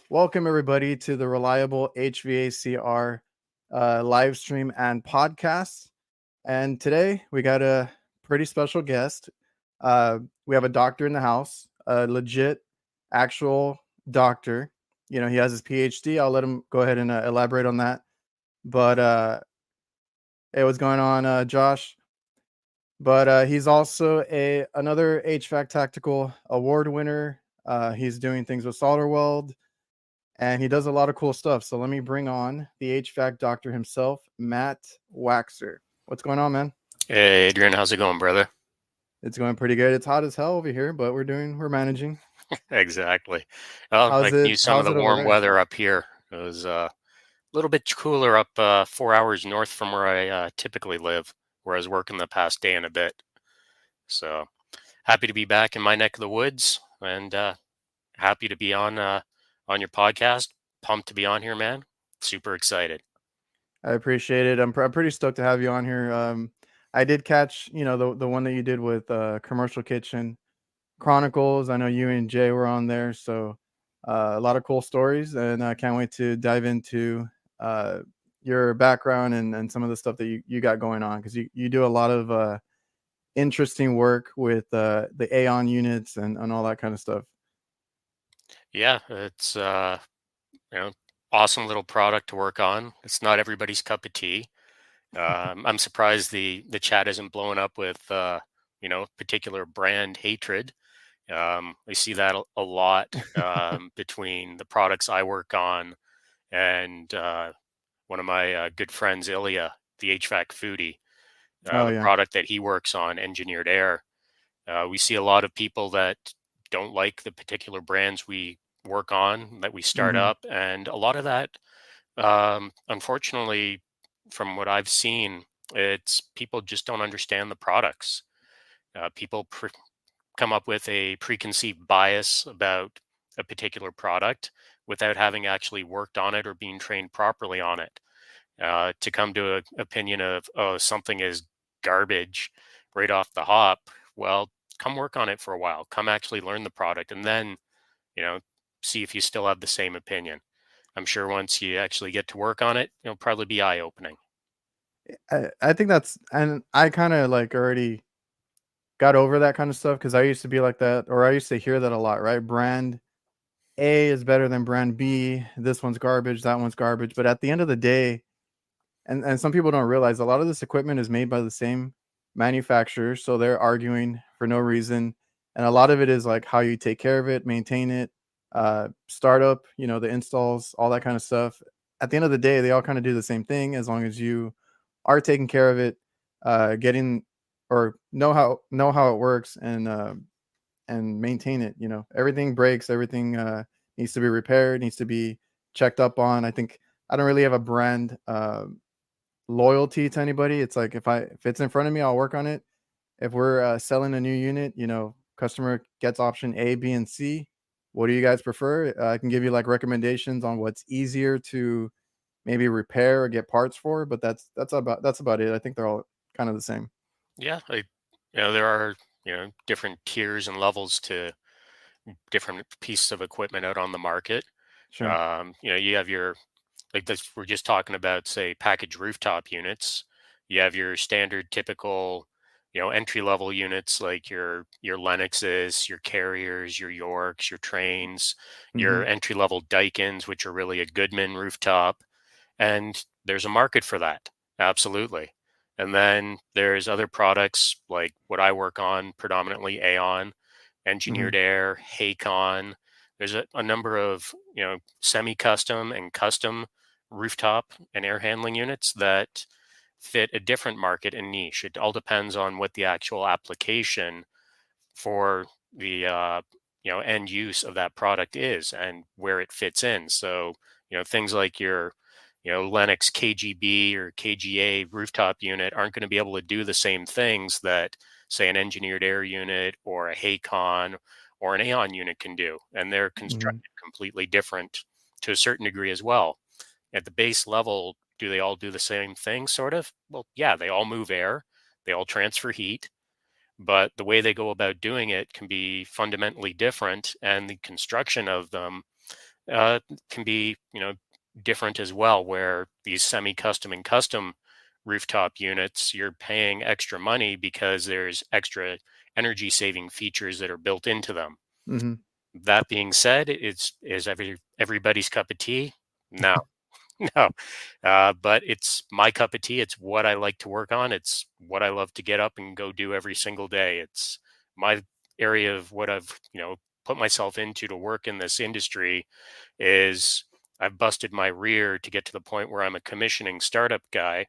Welcome, everybody, to the Reliable HVACR live stream and podcast. And today we got a pretty special guest. We have a doctor in the house, a legit, actual doctor. You know, he has his Ph.D. I'll let him go ahead and elaborate on that. But hey, what's going on, Josh? But he's also another HVAC Tactical award winner. He's doing things with Solderweld, and he does a lot of cool stuff. So let me bring on the HVAC doctor himself, Matt Waxer. What's going on, man? Hey, Adrian, how's it going, brother? It's going pretty good. It's hot as hell over here, but we're managing. Exactly. Well, How's I can it? use some of How's the it over warm there? weather up here. It was a little bit cooler up 4 hours north from where I typically live, where I was working the past day and a bit. So happy to be back in my neck of the woods, and happy to be on your podcast. Pumped to be on here, man. Super excited. I appreciate it. I'm pretty stoked to have you on here. I did catch, the one that you did with Commercial Kitchen Chronicles. I know you and Jay were on there, so a lot of cool stories, and I can't wait to dive into your background and some of the stuff that you got going on, because you do a lot of interesting work with the Aeon units and all that kind of stuff. Yeah, it's awesome little product to work on. It's not everybody's cup of tea. I'm surprised the chat isn't blowing up with particular brand hatred. I see that a lot between the products I work on and one of my good friends, Ilya, the HVAC foodie, Oh the yeah. product that he works on, Engineered Air. We see a lot of people that don't like the particular brands we work on, that we start Mm-hmm. up, and a lot of that, unfortunately, from what I've seen, it's people just don't understand the products. People come up with a preconceived bias about a particular product without having actually worked on it or being trained properly on it. To come to an opinion of, oh, something is garbage right off the hop, well, come work on it for a while. Come actually learn the product, and then, see if you still have the same opinion. I'm sure once you actually get to work on it, it'll probably be eye-opening. I think and I kind of like already got over that kind of stuff, because I used to be like that, or I used to hear that a lot, right? Brand A is better than brand B. This one's garbage, that one's garbage. But at the end of the day, and some people don't realize, a lot of this equipment is made by the same manufacturer, so they're arguing for no reason. And a lot of it is like how you take care of it, maintain it, startup, the installs, all that kind of stuff. At the end of the day, they all kind of do the same thing, as long as you are taking care of it, getting or know how it works, and maintain it. Everything breaks, everything needs to be repaired, needs to be checked up on. I think I don't really have a brand loyalty to anybody. It's like, if it's in front of me, I'll work on it. If we're selling a new unit, customer gets option A, B, and C. What do you guys prefer? I can give you like recommendations on what's easier to maybe repair or get parts for, but that's about it. I think they're all kind of the same. Yeah, there are different tiers and levels to different pieces of equipment out on the market. Sure. You have your, like this, we're just talking about, say, package rooftop units. You have your standard typical, entry level units like your Lennoxes, your Carriers, your Yorks, your Trains, Hmm. your entry level Daikin's, which are really a Goodman rooftop. And there's a market for that. Absolutely. And then there's other products like what I work on, predominantly Aeon, Hmm. Engineered Air, Haycon. There's a number of semi-custom and custom rooftop and air handling units that fit a different market and niche. It all depends on what the actual application for the end use of that product is and where it fits in. So things like your Lennox KGB or KGA rooftop unit aren't going to be able to do the same things that, say, an Engineered Air unit or a Haycon or an Aeon unit can do, and they're Hmm. constructed completely different to a certain degree as well. At the base level, do they all do the same thing, sort of? Well, yeah, they all move air. They all transfer heat, but the way they go about doing it can be fundamentally different, and the construction of them uh, can be, different as well. Where these semi-custom and custom rooftop units, you're paying extra money because there's extra energy-saving features that are built into them. Hmm. That being said, is everybody's cup of tea? No, no. But it's my cup of tea. It's what I like to work on. It's what I love to get up and go do every single day. It's my area of what I've, put myself into to work in this industry is I've busted my rear to get to the point where I'm a commissioning startup guy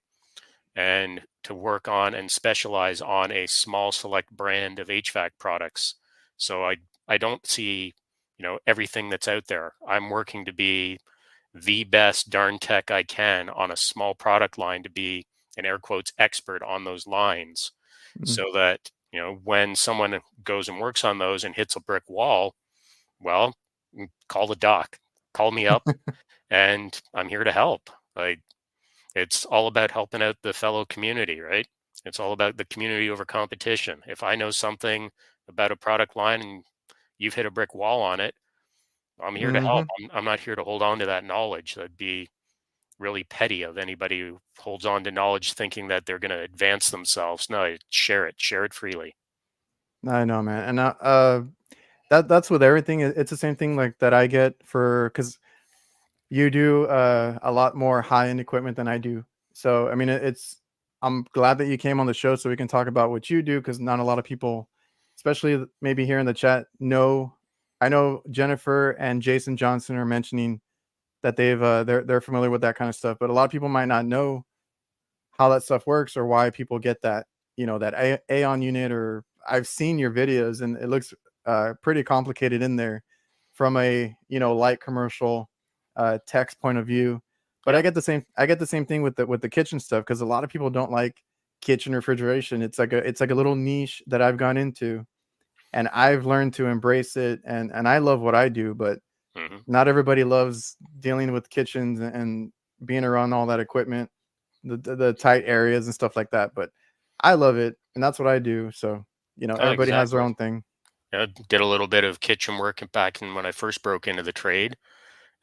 and to work on and specialize on a small select brand of HVAC products. So I don't see, everything that's out there. I'm working to be the best darn tech I can on a small product line, to be an air quotes expert on those lines, Hmm. so that, when someone goes and works on those and hits a brick wall, well, call the doc, call me up, and I'm here to help. Like, it's all about helping out the fellow community, right? It's all about the community over competition. If I know something about a product line and you've hit a brick wall on it, I'm here to help. Hmm. I'm not here to hold on to that knowledge. That'd be really petty of anybody who holds on to knowledge thinking that they're going to advance themselves. No, share it freely. I know, man, and that's with everything. It's the same thing like that I get for because you do a lot more high end equipment than I do. So I mean, it's I'm glad that you came on the show so we can talk about what you do because not a lot of people, especially maybe here in the chat, know. I know Jennifer and Jason Johnson are mentioning that they're familiar with that kind of stuff, but a lot of people might not know how that stuff works or why people get that, that Aeon unit. Or I've seen your videos and it looks pretty complicated in there from a, light commercial text point of view. But Yeah. I get the same thing with the kitchen stuff because a lot of people don't like kitchen refrigeration. It's like a little niche that I've gone into and I've learned to embrace it and I love what I do, but Hmm. not everybody loves dealing with kitchens and being around all that equipment, the tight areas and stuff like that. But I love it, and that's what I do. So Oh, everybody has their exactly. own thing. Did a little bit of kitchen work back in when I first broke into the trade.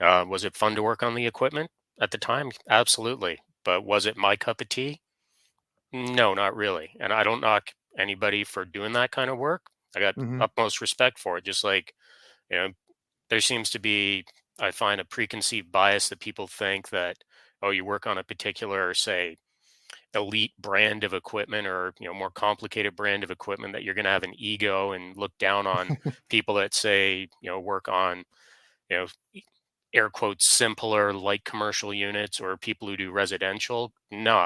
Was it fun to work on the equipment at the time? Absolutely. But was it my cup of tea? No, not really. And I don't knock anybody for doing that kind of work. I got Hmm. utmost respect for it. Just like, you know, there seems to be, I find, a preconceived bias that people think that, oh, you work on a particular, say, elite brand of equipment, or, more complicated brand of equipment, that you're going to have an ego and look down on people that say, work on, you know, air quotes, simpler light commercial units, or people who do residential. No,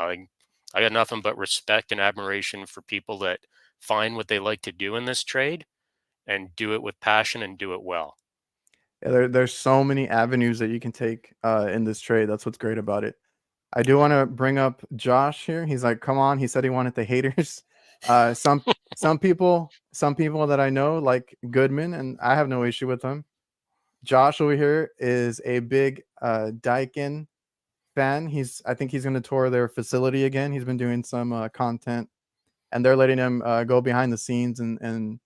I got nothing but respect and admiration for people that find what they like to do in this trade and do it with passion and do it well. Yeah, there's so many avenues that you can take in this trade. That's what's great about it. I do want to bring up Josh here. He's like, "Come on!" He said he wanted the haters. Uh, some some people that I know like Goodman, and I have no issue with them. Josh over here is a big Daikin fan. I think he's going to tour their facility again. He's been doing some content, and they're letting him go behind the scenes and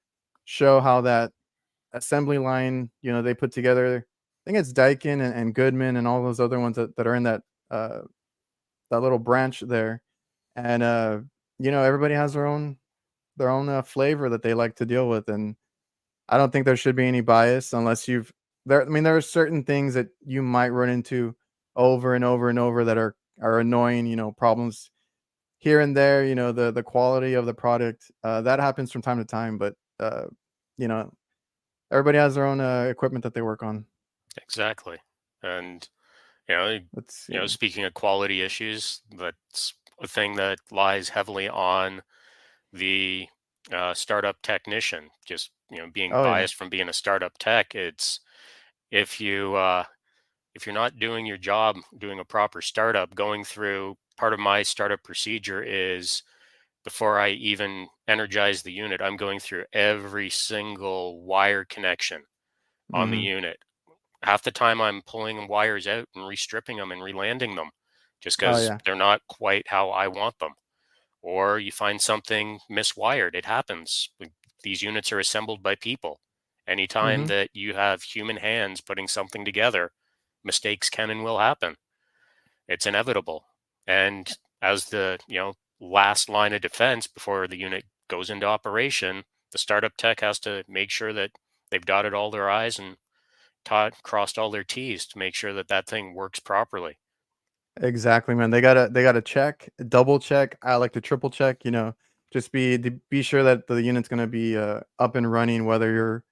show how that assembly line, they put together. I think it's Daikin and Goodman and all those other ones that are in uh, that little branch there. And everybody has their own flavor that they like to deal with, and I don't think there should be any bias unless you've there. I mean, there are certain things that you might run into over and over and over that are annoying. Problems here and there. The quality of the product that happens from time to time, but you know, everybody has their own equipment that they work on. Exactly. And, you know, Let's see. speaking of quality issues, that's a thing that lies heavily on the startup technician. Just, being Oh yeah. biased from being a startup tech, it's, if you if you're not doing your job, doing a proper startup, going through, part of my startup procedure is, before I even energize the unit, I'm going through every single wire connection on the Hmm. unit. Half the time I'm pulling wires out and restripping them and relanding them just Oh because yeah. they're not quite how I want them. or you find something miswired. It happens. These units are assembled by people. Anytime Mhm. that you have human hands putting something together, mistakes can and will happen. It's inevitable. And as the, last line of defense before the unit goes into operation, the startup tech has to make sure that they've dotted all their I's and crossed all their T's to make sure that that thing works properly. Exactly, man. They gotta check, double check. I like to triple check, just be sure that the unit's gonna be, up and running, whether you're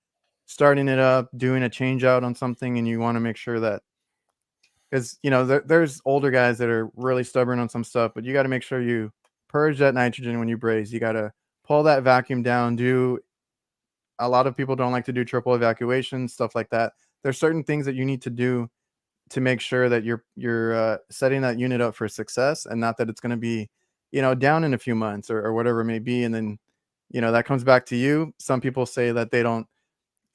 starting it up, doing a change out on something, and you wanna make sure that 'cause, there's older guys that are really stubborn on some stuff, but you gotta make sure you purge that nitrogen when you braze. You gotta pull that vacuum down, do a lot of people don't like to do triple evacuation, stuff like that. There's certain things that you need to do to make sure that you're setting that unit up for success, and not that it's going to be down in a few months or whatever it may be, and then that comes back to you. Some people say that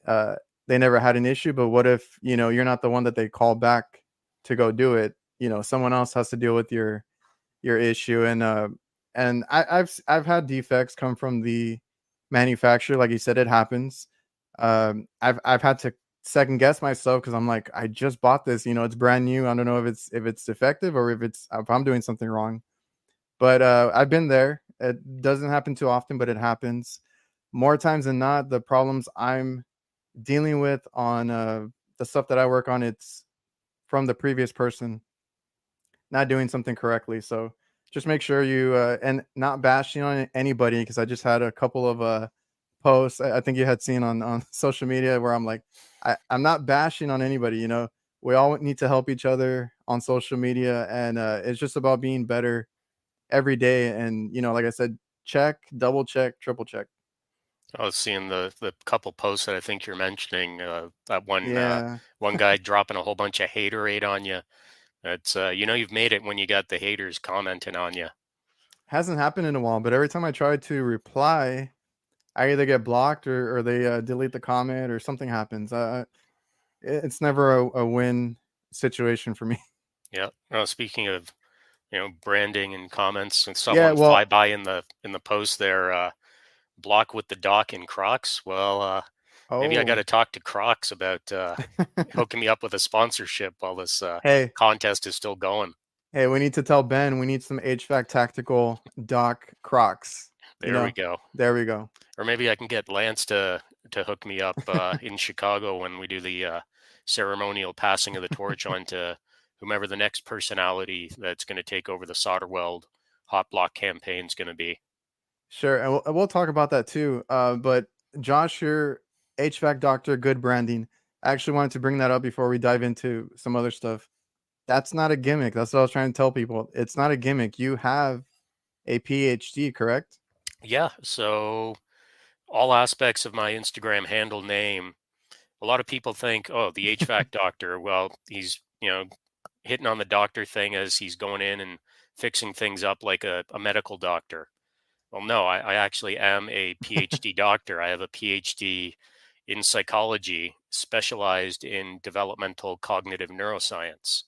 uh, they never had an issue, but what if you're not the one that they call back to go do it? Someone else has to deal with your issue, and I've had defects come from the manufacturer, like you said, it happens. I've had to second guess myself because I'm like, I just bought this, it's brand new. I don't know if it's defective or if I'm doing something wrong. But I've been there. It doesn't happen too often, but it happens more times than not. The problems I'm dealing with on the stuff that I work on, it's from the previous person not doing something correctly. So just make sure you and not bashing on anybody, because I just had a couple of posts I think you had seen on social media where I'm like, I'm not bashing on anybody. We all need to help each other on social media, and it's just about being better every day. And like I said, check, double check, triple check. I was seeing the couple posts that I think you're mentioning. That Yeah, one guy dropping a whole bunch of haterade on you. It's you've made it when you got the haters commenting on you. hasn't happened in a while, but every time I try to reply, I either get blocked or they delete the comment or something happens. It's never a win situation for me. Yeah. Well, speaking of branding and comments, and Yeah, someone fly well, by in the post there, block with the dock in Crocs. Well, maybe I got oh, to talk to Crocs about hooking me up with a sponsorship while this hey, contest is still going. hey, we need to tell Ben we need some HVAC Tactical Doc Crocs. You There we know, go. there we go. Or maybe I can get Lance to hook me up in Chicago when we do the ceremonial passing of the torch on to whomever the next personality that's going to take over the Solderweld Hot Block campaign is going to be. Sure, and we'll talk about that too. But Josh, your HVAC Doctor, good branding. I actually wanted to bring that up before we dive into some other stuff. That's not a gimmick. That's what I was trying to tell people. It's not a gimmick. You have a PhD, correct? Yeah, so all aspects of my Instagram handle name, a lot of people think, oh, the HVAC doctor, well, he's, hitting on the doctor thing as he's going in and fixing things up like a medical doctor. Well, no, I actually am a PhD doctor. I have a PhD in psychology, specialized in developmental cognitive neuroscience.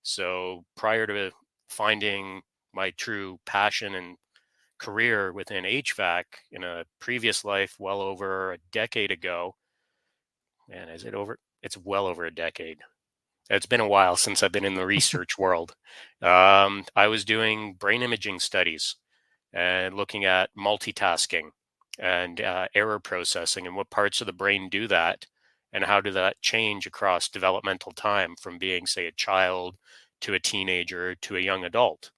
So prior to finding my true passion and career within HVAC in a previous life, well over a decade ago, and is it over? It's well over a decade. It's been a while since I've been in the research world. I was doing brain imaging studies and looking at multitasking and error processing and what parts of the brain do that and how do that change across developmental time from being, say, a child to a teenager to a young adult.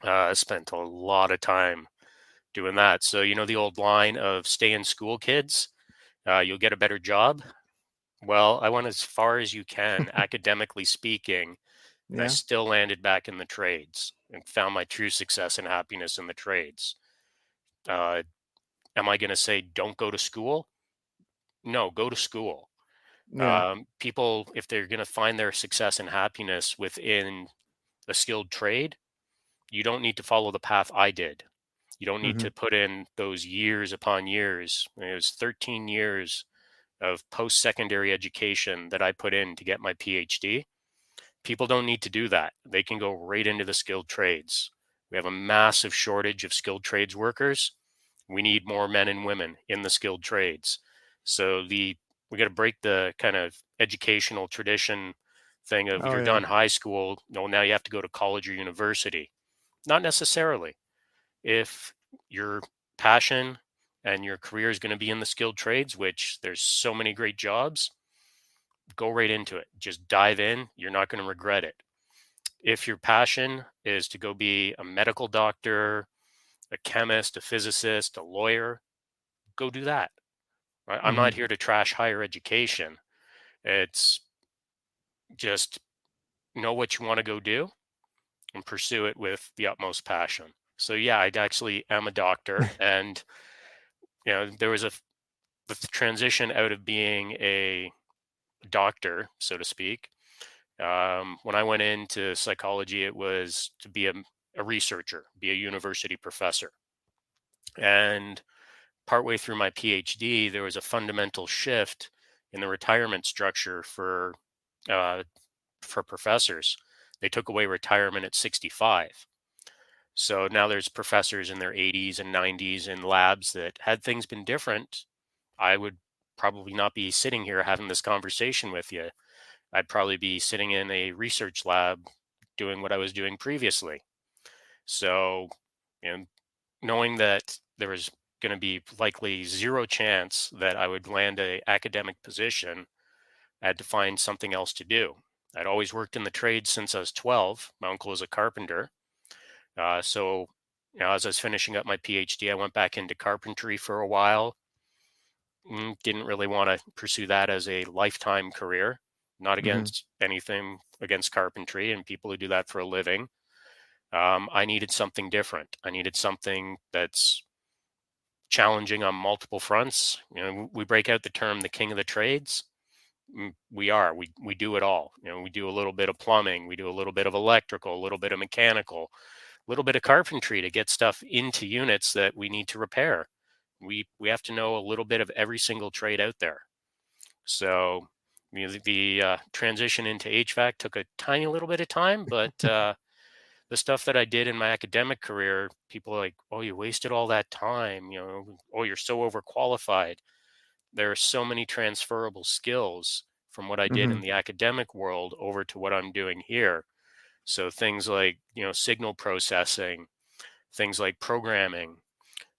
I spent a lot of time doing that. So, the old line of stay in school, kids, you'll get a better job. Well, I went as far as you can, academically speaking, and I Yeah. still landed back in the trades and found my true success and happiness in the trades. Uh, am I going to say don't go to school? No, go to school. Yeah. People, if they're going to find their success and happiness within a skilled trade, you don't need to follow the path I did. You don't need Hmm. to put in those years upon years. It was 13 years of post secondary education that I put in to get my PhD. People don't need to do that. They can go right into the skilled trades. We have a massive shortage of skilled trades workers. We need more men and women in the skilled trades. So we got to break the kind of educational tradition thing of Oh you're yeah. done high school, no, now you have to go to college or university. Not necessarily. If your passion and your career is going to be in the skilled trades, which there's so many great jobs, go right into it. Just dive in. You're not going to regret it. If your passion is to go be a medical doctor, a chemist, a physicist, a lawyer, go do that. Right? I'm Hmm. not here to trash higher education. It's just know what you want to go do and pursue it with the utmost passion. So yeah, I actually am a doctor, and there was the transition out of being a doctor, so to speak. When I went into psychology, it was to be a researcher, be a university professor. And partway through my PhD, there was a fundamental shift in the retirement structure uh, for professors. They took away retirement at 65. So now there's professors in their 80s and 90s in labs that, had things been different, I would probably not be sitting here having this conversation with you. I'd probably be sitting in a research lab doing what I was doing previously. So, you know, knowing that there was going to be likely zero chance that I would land a academic position, I had to find something else to do. I'd always worked in the trade since I was 12. My uncle was a carpenter. So, as I was finishing up my PhD, I went back into carpentry for a while. Didn't really want to pursue that as a lifetime career. Not Hmm. against anything against carpentry and people who do that for a living. I needed something different. I needed something that's challenging on multiple fronts. We break out the term the king of the trades. We are. We do it all. We do a little bit of plumbing, we do a little bit of electrical, a little bit of mechanical, a little bit of carpentry to get stuff into units that we need to repair. We have to know a little bit of every single trade out there. So the transition into HVAC took a tiny little bit of time, but the stuff that I did in my academic career, people are like, "Oh, you wasted all that time." "Oh, you're so overqualified." There are so many transferable skills from what I did Hmm. in the academic world over to what I'm doing here. So things like, signal processing, things like programming,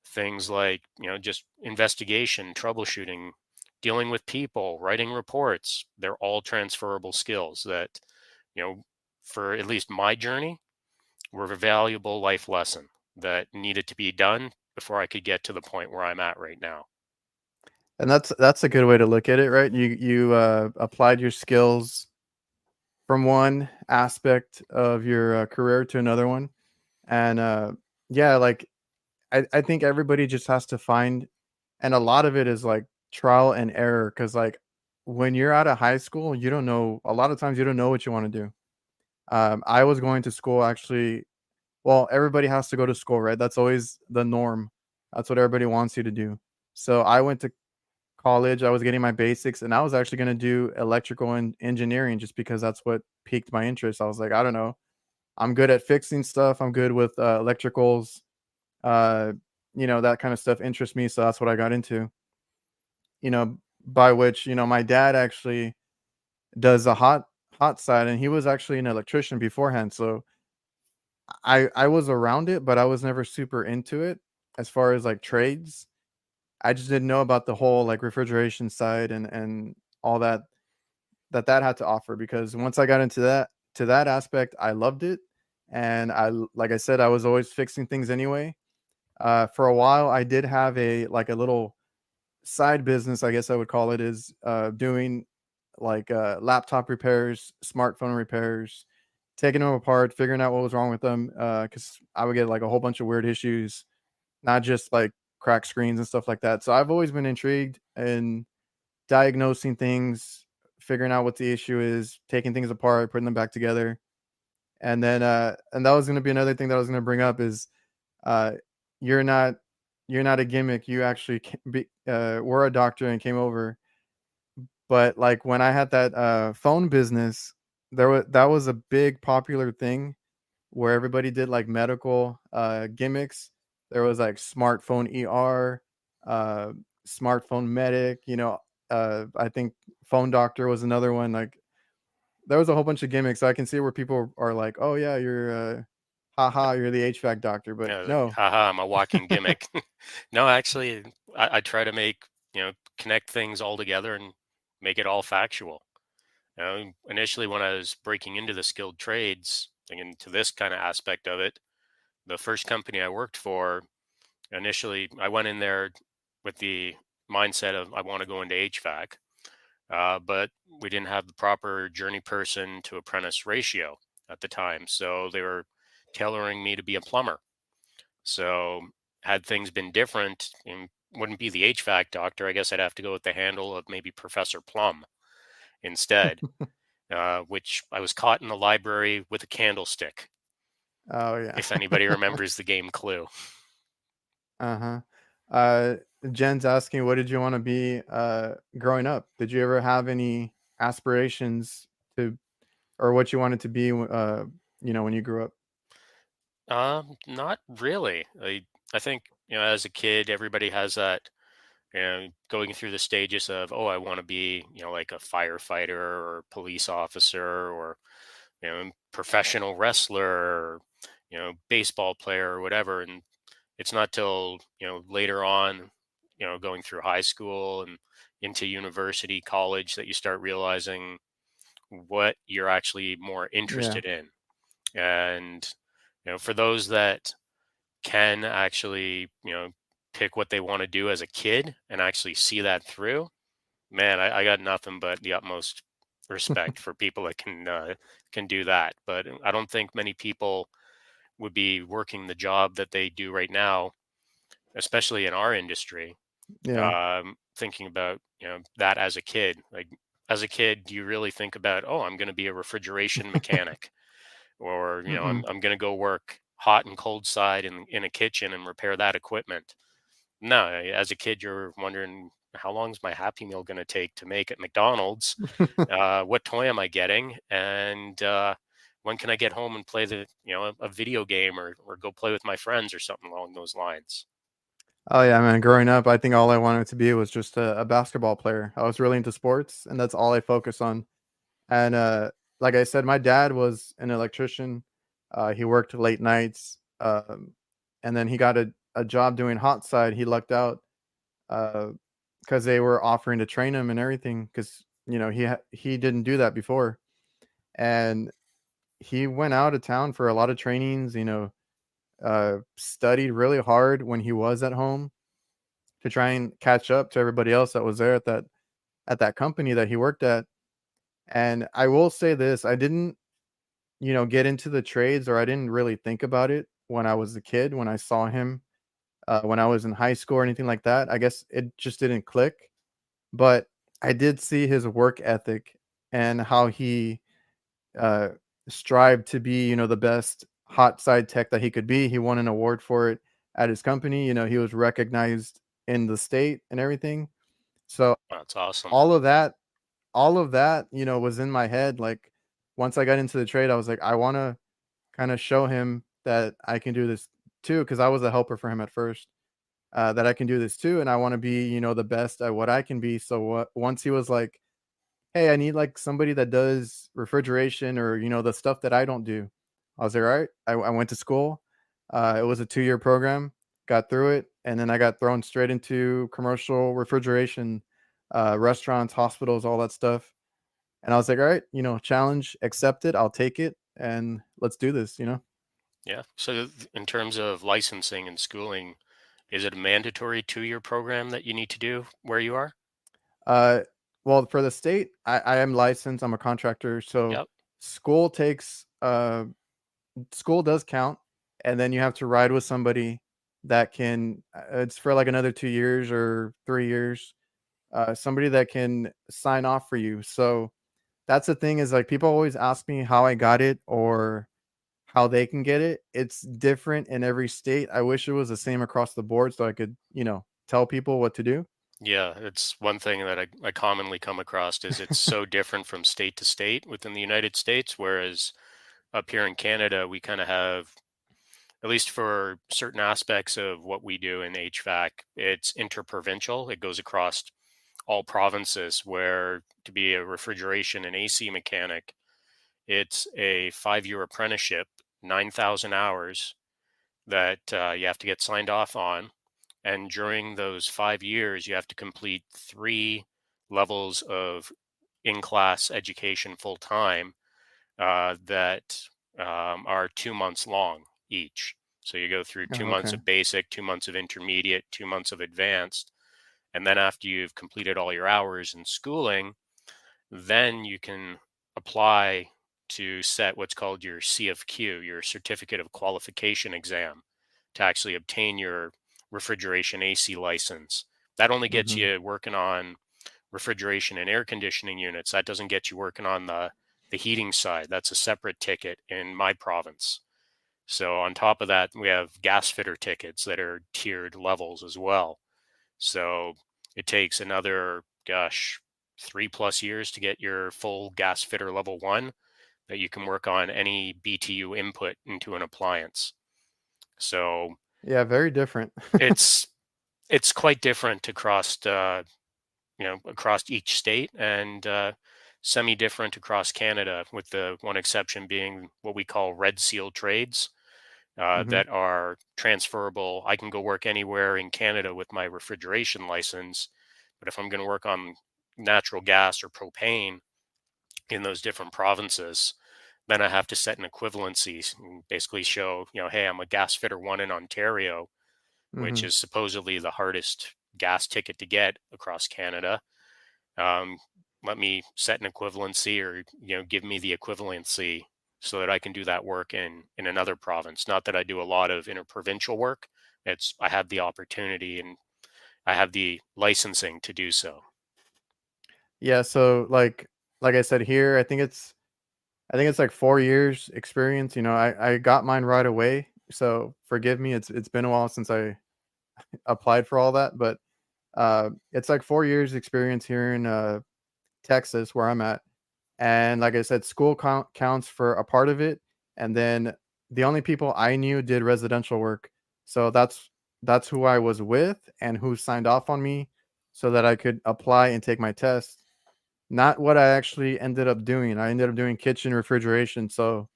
things like, just investigation, troubleshooting, dealing with people, writing reports, they're all transferable skills that, you know, for at least my journey, were a valuable life lesson that needed to be done before I could get to the point where I'm at right now. And that's a good way to look at it, right? You applied your skills from one aspect of your career to another one, and yeah, like I think everybody just has to find, and a lot of it is like trial and error, because like when you're out of high school, you don't know. A lot of times, you don't know what you want to do. I was going to school actually. Well, everybody has to go to school, right? That's always the norm. That's what everybody wants you to do. So I went to college. I was getting my basics, and I was actually going to do electrical and engineering just because that's what piqued my interest. I was like, I don't know, I'm good at fixing stuff. I'm good with electricals. Uh, that kind of stuff interests me, so that's what I got into. By which my dad actually does a hot side, and he was actually an electrician beforehand. So I was around it, but I was never super into it as far as like trades. I just didn't know about the whole like refrigeration side and all that had to offer, because once I got into that aspect, I loved it. And like I said, I was always fixing things anyway. For a while, I did have a little side business, I guess I would call it, is doing like laptop repairs, smartphone repairs, taking them apart, figuring out what was wrong with them. Because I would get like a whole bunch of weird issues, not just like cracked screens and stuff like that. So I've always been intrigued in diagnosing things, figuring out what the issue is, taking things apart, putting them back together. And then and that was going to be another thing that I was going to bring up is uh you're not you're not a gimmick. You actually were a doctor and came over. But like when I had that phone business, that was a big popular thing where everybody did like medical gimmicks. There was like smartphone ER, uh, smartphone medic. I think phone doctor was another one. Like there was a whole bunch of gimmicks. I can see where people are like, "Oh yeah, you're haha, you're the HVAC doctor," but Like, no. haha, I'm a walking gimmick. No, actually, I try to make, connect things all together and make it all factual. Initially, when I was breaking into the skilled trades and into this kind of aspect of it, the first company I worked for, initially, I went in there with the mindset of I want to go into HVAC, but we didn't have the proper journey person to apprentice ratio at the time. So they were tailoring me to be a plumber. So had things been different, and wouldn't be the HVAC doctor, I guess I'd have to go with the handle of maybe Professor Plum instead, which I was caught in the library with a candlestick, Oh yeah. if anybody remembers the game Clue. Uh-huh. Uh, Jen's asking, what did you want to be growing up? Did you ever have any aspirations to, or what you wanted to be, when you grew up? Not really. I think, as a kid, everybody has that, going through the stages of, oh, I want to be, like a firefighter or police officer or, professional wrestler or, baseball player or whatever. And it's not till, later on, going through high school and into university, college that you start realizing what you're actually more Yeah. interested in. And, for those that can actually, pick what they want to do as a kid and actually see that through, man, I got nothing but the utmost respect for people that can do that. But I don't think many people would be working the job that they do right now, especially in our industry. Yeah. Thinking about, that as a kid, like as a kid, do you really think about, oh, I'm going to be a refrigeration mechanic, or I'm Mm-mm. I'm going to go work hot and cold side in a kitchen and repair that equipment? No, as a kid, you're wondering, how long is my Happy Meal going to take to make at McDonald's? What toy am I getting? And when can I get home and play a video game, or go play with my friends or something along those lines? Oh yeah, man. Growing up, I think all I wanted to be was just a basketball player. I was really into sports, and that's all I focused on. And like I said, my dad was an electrician. He worked late nights, and then he got a job doing hot side. He lucked out because they were offering to train him and everything. Because he didn't do that before, and he went out of town for a lot of trainings. Studied really hard when he was at home to try and catch up to everybody else that was there at that company that he worked at. And I will say this, I didn't, get into the trades, or I didn't really think about it when I was a kid, when I saw him, when I was in high school or anything like that. I guess it just didn't click, but I did see his work ethic and how he uh, strived to be, the best hot side tech that he could be. He won an award for it at his company. He was recognized in the state and everything. So That's awesome. all of that all of that, was in my head. Like once I got into the trade, I was like, I want to kind of show him that I can do this too, because I was a helper for him at first. That I can do this too, and I want to be, the best at what I can be. So once he was like, "Hey, I need like somebody that does refrigeration or the stuff that I don't do," I was like, "All right." I went to school. It was a 2-year program. Got through it, and then I got thrown straight into commercial refrigeration, restaurants, hospitals, all that stuff. And I was like, "All right, challenge accepted. I'll take it, and let's do this." Yeah. So, in terms of licensing and schooling, is it a mandatory 2-year program that you need to do where you are? Uh, well, for the state, I am licensed. I'm a contractor, so Yep. school takes school does count, and then you have to ride with somebody that can. It's for like another 2 years or 3 years. Somebody that can sign off for you. So that's the thing is like people always ask me how I got it or how they can get it. It's different in every state. I wish it was the same across the board so I could, tell people what to do. Yeah, it's one thing that I commonly come across is it's so different from state to state within the United States, whereas up here in Canada, we kind of have, at least for certain aspects of what we do in HVAC, it's interprovincial. It goes across all provinces, where to be a refrigeration and AC mechanic, it's a 5-year apprenticeship, 9,000 hours that you have to get signed off on. And during those 5 years, you have to complete 3 levels of in class education full time that are 2 months long each. So you go through two Oh, months okay. of basic, 2 months of intermediate, 2 months of advanced. And then after you've completed all your hours in schooling, then you can apply to set what's called your CFQ, your Certificate of Qualification exam, to actually obtain your refrigeration AC license. That only gets Mhm. you working on refrigeration and air conditioning units. That doesn't get you working on the heating side. That's a separate ticket in my province. So on top of that, we have gas fitter tickets that are tiered levels as well. So it takes another, gosh, 3+ years to get your full gas fitter level 1, that you can work on any BTU input into an appliance. So Yeah, very different. it's it's quite different across across each state, and semi different across Canada, with the one exception being what we call red seal trades Mhm. that are transferable. I can go work anywhere in Canada with my refrigeration license, but if I'm going to work on natural gas or propane in those different provinces, then I have to set an equivalency and basically show, hey, I'm a gas fitter 1 in Ontario, which Mhm. is supposedly the hardest gas ticket to get across Canada. um, Let me set an equivalency, or give me the equivalency, so that I can do that work in another province. Not that I do a lot of interprovincial work. It's I have the opportunity, and I have the licensing to do so. Yeah, so, like I said here, I think it's like 4 years experience. I got mine right away, so forgive me, it's been a while since I applied for all that, but, it's like 4 years experience here in, Texas, where I'm at. And like I said, school counts for a part of it, and then the only people I knew did residential work. So that's who I was with and who signed off on me so that I could apply and take my test. Not what I actually ended up doing. I ended up doing kitchen refrigeration. So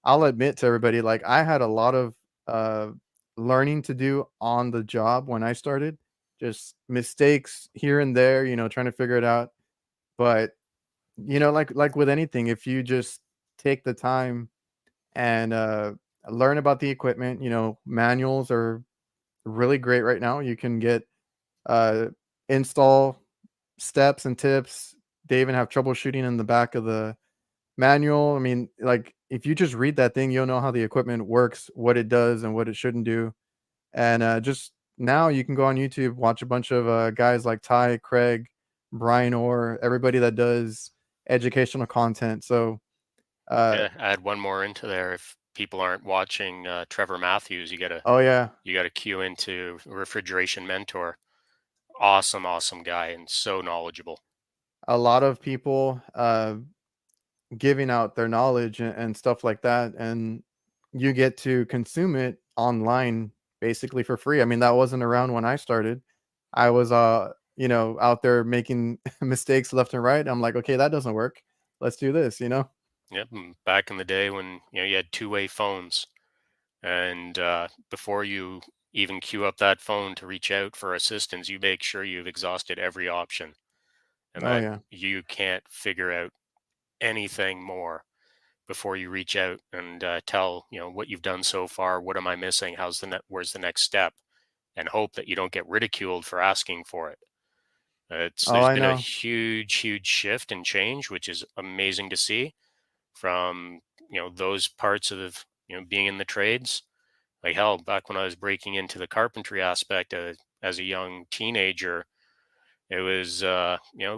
I'll admit to everybody, like I had a lot of uh learning to do on the job when I started. Just mistakes here and there, trying to figure it out. But like with anything, if you just take the time and learn about the equipment, manuals are really great right now. You can get uh, install steps and tips. They even have troubleshooting in the back of the manual. I mean, like if you just read that thing, you'll know how the equipment works, what it does, and what it shouldn't do. And just now you can go on YouTube, watch a bunch of guys like Ty, Craig, Brian Orr, everybody that does educational content. So, uh, Yeah, add one more into there. If people aren't watching Trevor Matthews, oh yeah, you gotta cue into Refrigeration Mentor. Awesome, awesome guy, and so knowledgeable. a lot of people giving out their knowledge and stuff like that, and you get to consume it online basically for free. I mean, that wasn't around when I started. I was, out there making mistakes left and right. I'm like, okay, that doesn't work. Let's do this. Yep, and back in the day when you had two-way phones, and before you even queue up that phone to reach out for assistance, you make sure you've exhausted every option, and Oh that yeah. you can't figure out anything more before you reach out and tell what you've done so far. What am I missing? Where's the next step? And hope that you don't get ridiculed for asking for it. Oh, There's I been a know. huge shift and change, which is amazing to see, from those parts of being in the trades. Like hell, back when I was breaking into the carpentry aspect as a young teenager, it was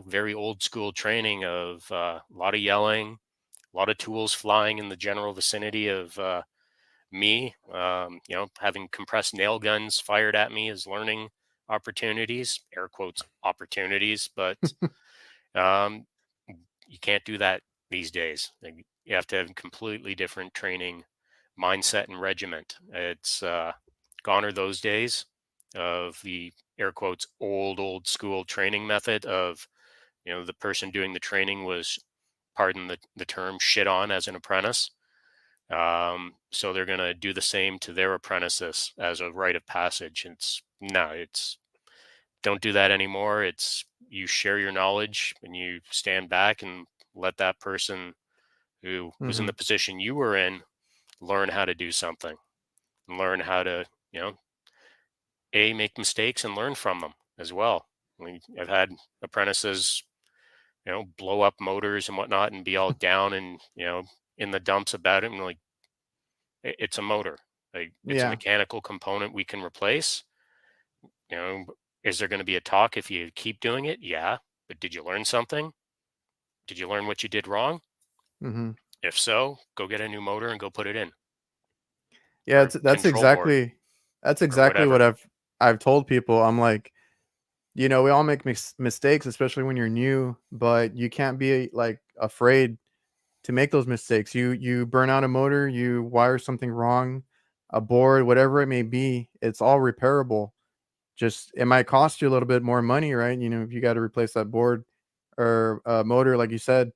very old school training of a lot of yelling, a lot of tools flying in the general vicinity of me. Having compressed nail guns fired at me as learning opportunities, air quotes opportunities, but um, you can't do that these days. Like, You have to have completely different training mindset and regiment. It's gone are those days of the air quotes old school training method of, the person doing the training was, pardon the term, shit on as an apprentice. So they're going to do the same to their apprentices as a rite of passage. It's no, it's don't do that anymore. It's you share your knowledge and you stand back and let that person who was in Mm-hmm. the position you were in learn how to do something and learn how to, make mistakes and learn from them as well. I've had apprentices, blow up motors and whatnot and be all down and, in the dumps about it. And like, it's a motor. Like, it's a Yeah. mechanical component we can replace. You know, is there going to be a talk if you keep doing it? Yeah. But did you learn something? Did you learn what you did wrong? Mm-hmm. If so, go get a new motor and go put it in, Yeah, or it's control board that's or exactly whatever. what I've told people. I'm like, we all make mistakes, especially when you're new, but you can't be like afraid to make those mistakes. You burn out a motor, you wire something wrong, a board, whatever it may be, it's all repairable. Just it might cost you a little bit more money, right? If you got to replace that board or motor, like you said,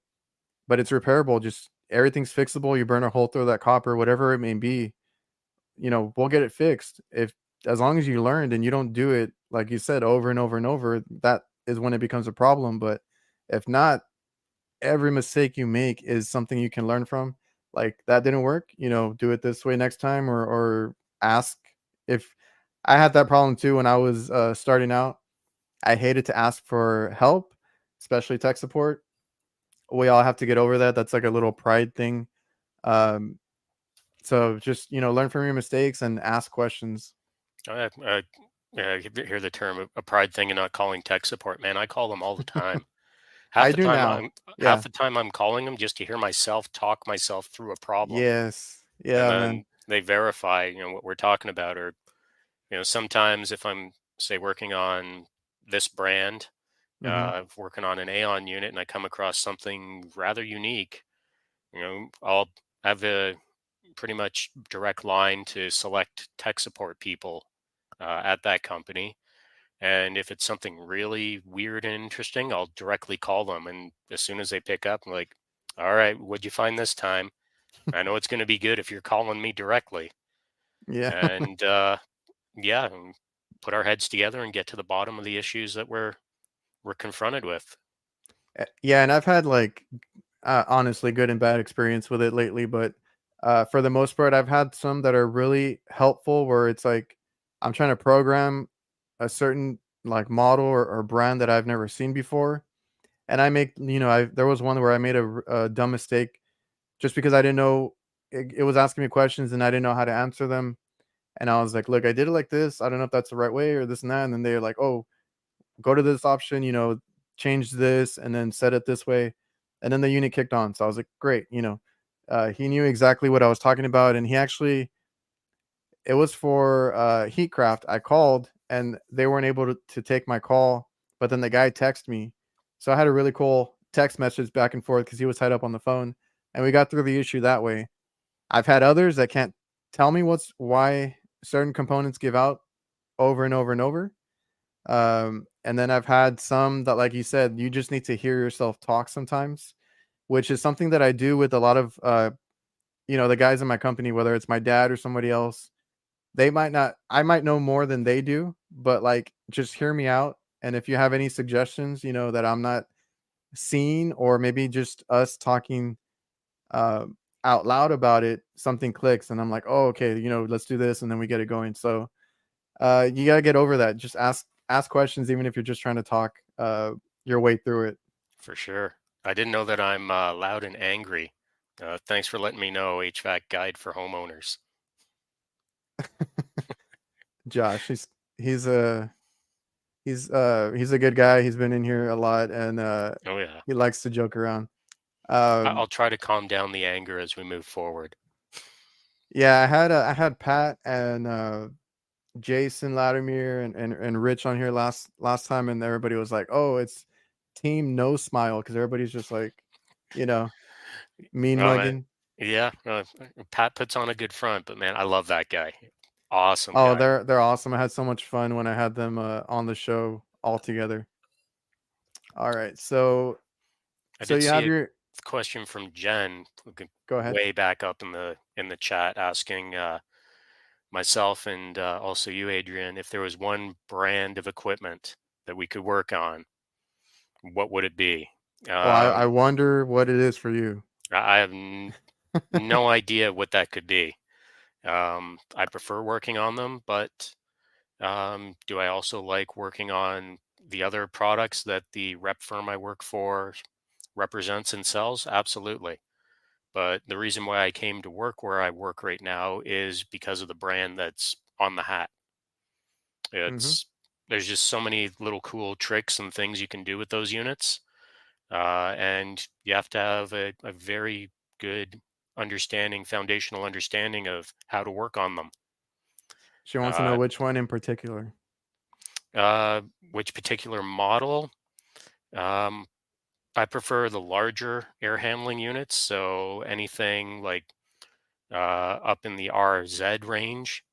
but it's repairable. Just everything's fixable. You burn a hole through that copper, whatever it may be. We'll get it fixed. If as long as you learned and you don't do it, like you said, over and over and over, that is when it becomes a problem. But if not, every mistake you make is something you can learn from. Like that didn't work, do it this way next time, or ask. If I had that problem too when I was starting out, I hated to ask for help, especially tech support. We all have to get over that. That's like a little pride thing. Um, so just learn from your mistakes and ask questions. I hear the term a pride thing and not calling tech support. Man, I call them all the time. I do now. Half Yeah. the time I'm calling them just to hear myself talk myself through a problem, Yes. and Yeah, man. then they verify, what we're talking about. Or, sometimes if I'm, say, working on this brand, Hmm. working on an Aeon unit, and I come across something rather unique, I'll have a pretty much direct line to select tech support people at that company. And if it's something really weird and interesting, I'll directly call them. And as soon as they pick up, I'm like, all right, what'd you find this time? I know it's going to be good if you're calling me directly. Yeah. And yeah, and put our heads together and get to the bottom of the issues that we're confronted with. Yeah, and I've had like honestly good and bad experience with it lately, but for the most part, I've had some that are really helpful where it's like I'm trying to program a certain like model or brand that I've never seen before, and I make I there was one where I made a dumb mistake just because I didn't know it was asking me questions and I didn't know how to answer them, and I was like, look, I did it like this. I don't know if that's the right way or this and that, and then they're like, oh, go to this option, change this and then set it this way. And then the unit kicked on. So I was like, great. He knew exactly what I was talking about. And it was for Heatcraft. I called and they weren't able to take my call. But then the guy texted me. So I had a really cool text message back and forth because he was tied up on the phone. And we got through the issue that way. I've had others that can't tell me why certain components give out over and over and over. And then I've had some that, like you said, you just need to hear yourself talk sometimes, which is something that I do with a lot of, the guys in my company, whether it's my dad or somebody else. They might not, I might know more than they do, but like, just hear me out. And if you have any suggestions, that I'm not seeing, or maybe just us talking uh, out loud about it, something clicks, and I'm like, oh, okay, let's do this, and then we get it going. So you gotta get over that. Just ask questions, even if you're just trying to talk your way through it. For sure. I didn't know that I'm loud and angry. Thanks for letting me know, HVAC guide for homeowners. Josh, he's a good guy. He's been in here a lot, and Oh, yeah. he likes to joke around. I'll Um, try to calm down the anger as we move forward. yeah, I had Pat and Jason Latimer and Rich on here last time, and everybody was like, "Oh, it's Team No Smile," because everybody's just like, you know. Mean Well, man, mugging. yeah, Pat puts on a good front, but man, I love that guy. Awesome Oh, guy. they're awesome. I had so much fun when I had them on the show all together. All right, I so did you see have a your question from Jen, go ahead. way back up in the chat, asking myself and also you, Adrian, if there was one brand of equipment that we could work on, what would it be? Well, I Um, wonder what it is for you. I have no idea what that could be. I prefer working on them, but do I also like working on the other products that the rep firm I work for represents and sells? Absolutely. But the reason why I came to work where I work right now is because of the brand that's on the hat. Hmm. It's There's just so many little cool tricks and things you can do with those units, and you have to have a very good understanding, foundational understanding of how to work on them. She wants to know Uh, which one in particular. uh, which particular model? Um, I prefer the larger air handling units, so anything like up in the RZ range,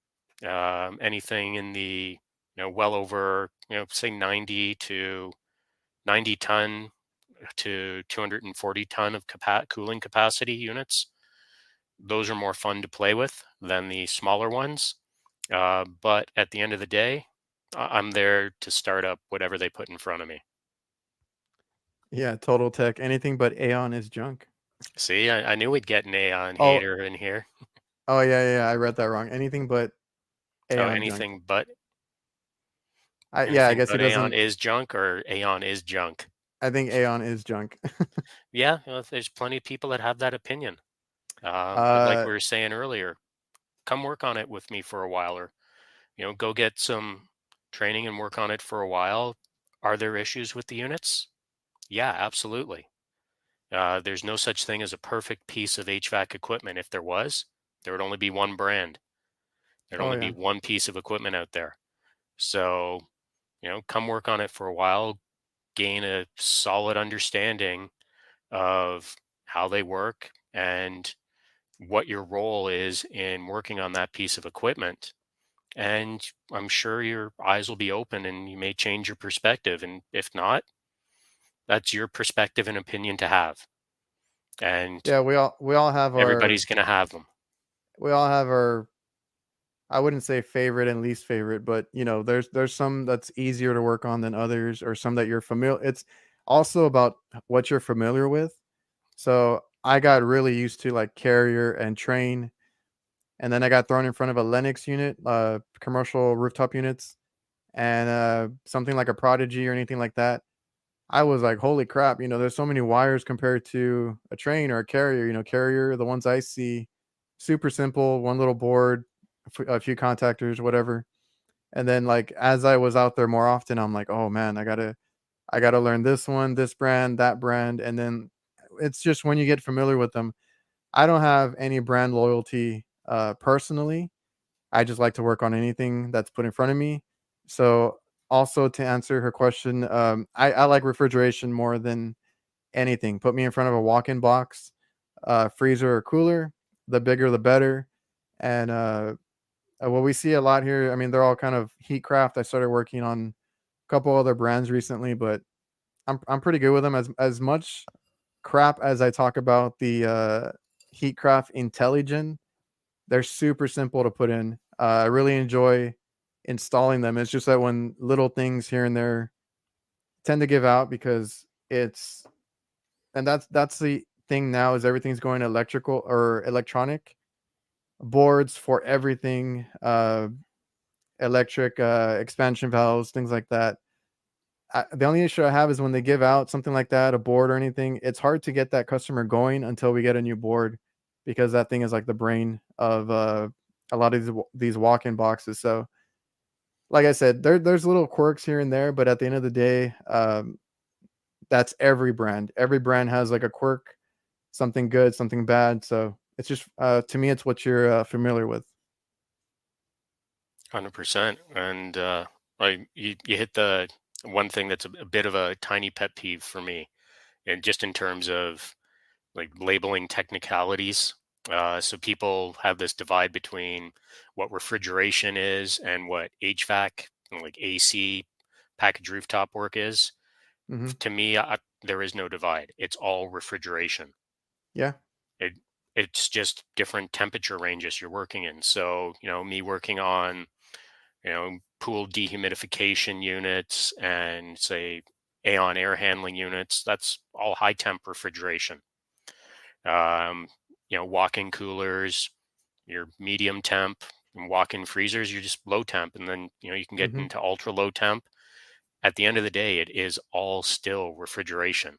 anything in the well over say 90 ton to 240 ton of cooling capacity units. Those are more fun to play with than the smaller ones. But at the end of the day, I'm there to start up whatever they put in front of me. Yeah, Total Tech. Anything but Aeon is junk. See, I knew we'd get an Aeon Oh, hater in here. oh yeah. I read that wrong. Anything but Oh, Aeon junk. Yeah, I anything guess he but Aeon doesn't. is junk, or Aeon is junk. I think Aeon is junk. Yeah, there's plenty of people that have that opinion. But like uh, we were saying earlier, come work on it with me for a while, or go get some training and work on it for a while. Are there issues with the units? Yeah, absolutely. There's no such thing as a perfect piece of HVAC equipment. If there was, there would only be one brand. There'd oh only be yeah, one piece of equipment out there. So, come work on it for a while, gain a solid understanding of how they work and what your role is in working on that piece of equipment. And I'm sure your eyes will be open and you may change your perspective. And if not, that's your perspective and opinion to have. And yeah. We all have our everybody's going to have them. we all have our I wouldn't say favorite and least favorite, but there's some that's easier to work on than others, or some that you're familiar. It's also about what you're familiar with. So I got really used to like Carrier and Train, and then I got thrown in front of a Lennox unit, commercial rooftop units, and something like a Prodigy or anything like that. I was like, holy crap! There's so many wires compared to a Train or a Carrier. Carrier, the ones I see, super simple, one little board, a few contactors, whatever. And then like as I was out there more often, I'm like, oh man, I gotta learn this one, this brand, that brand, and then it's just when you get familiar with them. I don't have any brand loyalty personally. I just like to work on anything that's put in front of me. So also to answer her question, I like refrigeration more than anything. Put me in front of a walk-in box, freezer or cooler. The bigger, the better. And what we see a lot here, I mean, they're all kind of heat craft. I started working on a couple other brands recently, but I'm pretty good with them. As much crap as I talk about the Heatcraft Intelligen, they're super simple to put in. I really enjoy installing them. It's just that when little things here and there tend to give out because it's and that's the thing now is everything's going electrical or electronic boards for everything, electric expansion valves, things like that. The only issue I have is when they give out something like that, a board or anything, it's hard to get that customer going until we get a new board because that thing is like the brain of a lot of these walk-in boxes. So, like I said, there's little quirks here and there, but at the end of the day, that's every brand. Every brand has like a quirk, something good, something bad. So it's just to me, it's what you're familiar with. 100%. And you hit the one thing that's a bit of a tiny pet peeve for me. And just in terms of like labeling technicalities. So people have this divide between what refrigeration is and what HVAC, like AC package rooftop work is. Hmm. To me, there is no divide. It's all refrigeration. Yeah. It it's just different temperature ranges you're working in. So, me working on, pool dehumidification units and say Aeon air handling units, that's all high temp refrigeration. Um, walk-in coolers, your medium temp, and walk-in freezers, you're just low temp, and then you can get Hmm. into ultra low temp. At the end of the day, it is all still refrigeration.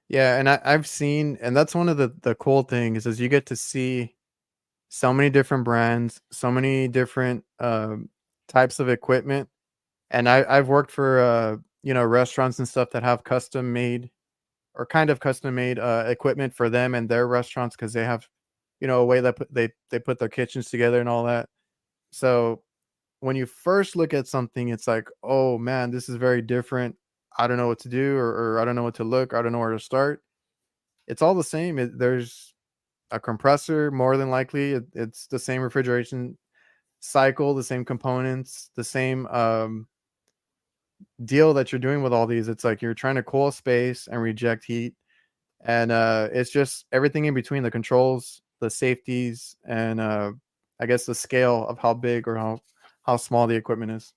Yeah, and I've seen, and that's one of the cool things is you get to see so many different brands, so many different types of equipment. And I've worked for restaurants and stuff that have custom made or kind of custom made equipment for them and their restaurants because they have a way that they put their kitchens together and all that. So when you first look at something, it's like, oh man, this is very different. I don't know what to do, or I don't know what to look. I don't know where to start. It's all the same. There's a compressor, more than likely. It's the same refrigeration cycle, the same components, the same deal that you're doing with all these. It's like you're trying to cool space and reject heat. And it's just everything in between, the controls, the safeties, and I guess the scale of how big or how small the equipment is.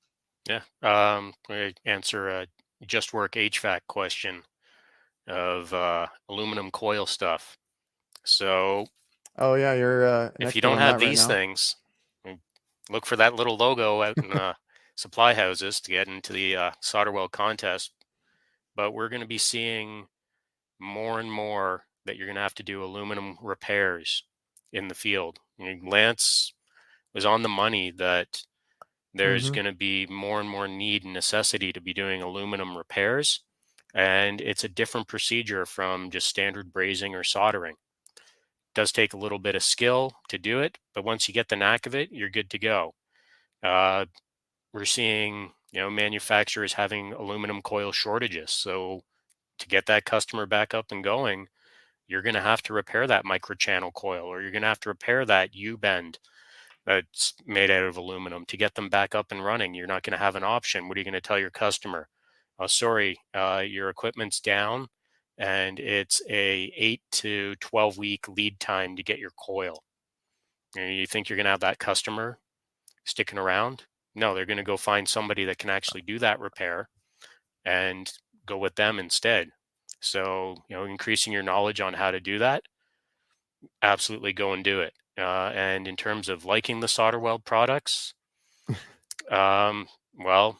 Yeah. I answer a just work HVAC question of aluminum coil stuff. So Oh yeah, you're an if you expert don't on have that right these now. things, look for that little logo out in supply houses to get into the Solderweld contest. But we're going to be seeing more and more that you're going to have to do aluminum repairs in the field. Lance was on the money that there's Hmm. going to be more and more need and necessity to be doing aluminum repairs. And it's a different procedure from just standard brazing or soldering. It does take a little bit of skill to do it, but once you get the knack of it, you're good to go. Uh, we're seeing, manufacturers having aluminum coil shortages. So to get that customer back up and going, you're going to have to repair that microchannel coil, or you're going to have to repair that U-bend that's made out of aluminum to get them back up and running. You're not going to have an option. What are you going to tell your customer? Oh, sorry, your equipment's down, and it's a 8 to 12 week lead time to get your coil. You think you're going to have that customer sticking around? No, they're going to go find somebody that can actually do that repair and go with them instead. So, increasing your knowledge on how to do that, absolutely go and do it. And in terms of liking the Solderweld products, well,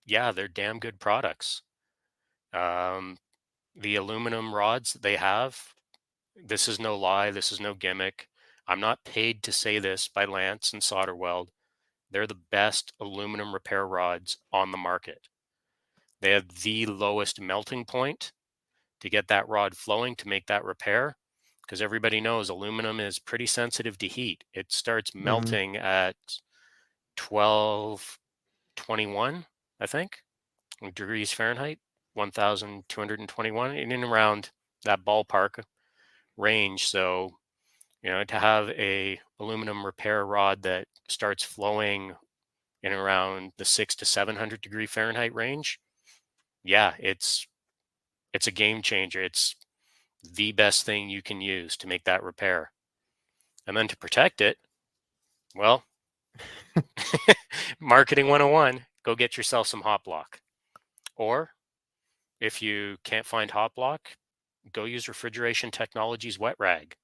yeah, they're damn good products. Um, the aluminum rods they have, this is no lie, this is no gimmick. I'm not paid to say this by Lance and Solderweld. They're the best aluminum repair rods on the market. They have the lowest melting point to get that rod flowing to make that repair, because everybody knows aluminum is pretty sensitive to heat. It starts Hmm. melting at 1221, I think, degrees Fahrenheit, 1221, in and around that ballpark range. So, to have a aluminum repair rod that starts flowing in around the 6 to 700 degree Fahrenheit range, yeah, it's a game changer. It's the best thing you can use to make that repair. And then to protect it, well, marketing 101, go get yourself some hot block. Or if you can't find hot block, go use Refrigeration Technologies wet rag.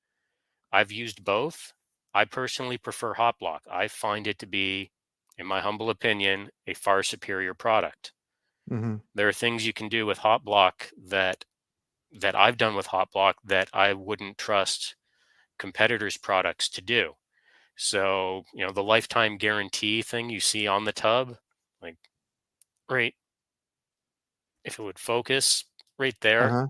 I've used both. I personally prefer hot block. I find it to be, in my humble opinion, a far superior product. Hmm. There are things you can do with hot block that I've done with hot block that I wouldn't trust competitors' products to do. So, the lifetime guarantee thing you see on the tub, like right, if it would focus right there, Uh-huh.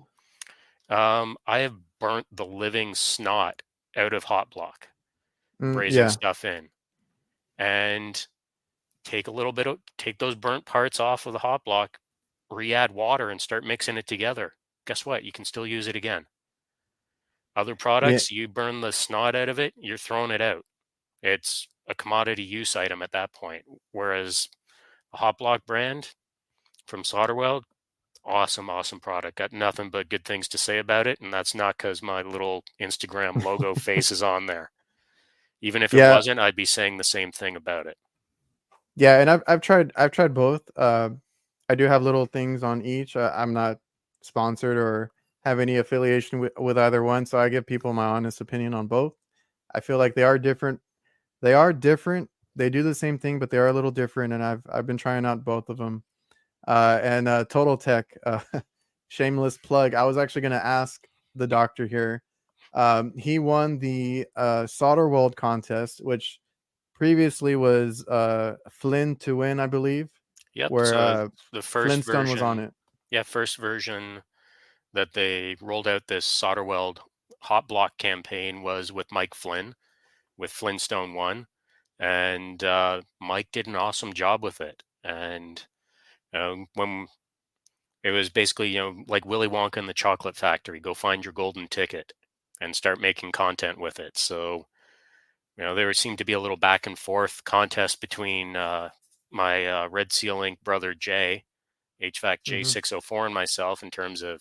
I have burnt the living snot out of hot block, brazing Yeah. stuff in, and take those burnt parts off of the hot block, re-add water and start mixing it together. guess what? You can still use it again. Other Yeah, products, you burn the snot out of it, you're throwing it out. It's a commodity use item at that point. Whereas a Hot Block brand from Solderweld, awesome, awesome product. Got nothing but good things to say about it, and that's not because my little Instagram logo face is on there. Even if it yeah, wasn't, I'd be saying the same thing about it. yeah. And I've tried both. I do have little things on each. I'm not sponsored or have any affiliation with either one, so I give people my honest opinion on both. I feel like they are different. They are different. They do the same thing, but they are a little different. And I've been trying out both of them. And Total Tech, shameless plug. I was actually going to ask the doctor here. He won the Solderweld contest, which previously was Flynn to win, I believe, Yep. where So the first Flintstone was on version, it. yeah, first version that they rolled out this Solderweld Hot Block campaign was with Mike Flynn with Flintstone One, and Mike did an awesome job with it. And when it was basically, like Willy Wonka and the Chocolate Factory, go find your golden ticket and start making content with it. So, there seemed to be a little back and forth contest between my Red Seal Inc. brother Jay, HVAC Hmm. J604, and myself in terms of,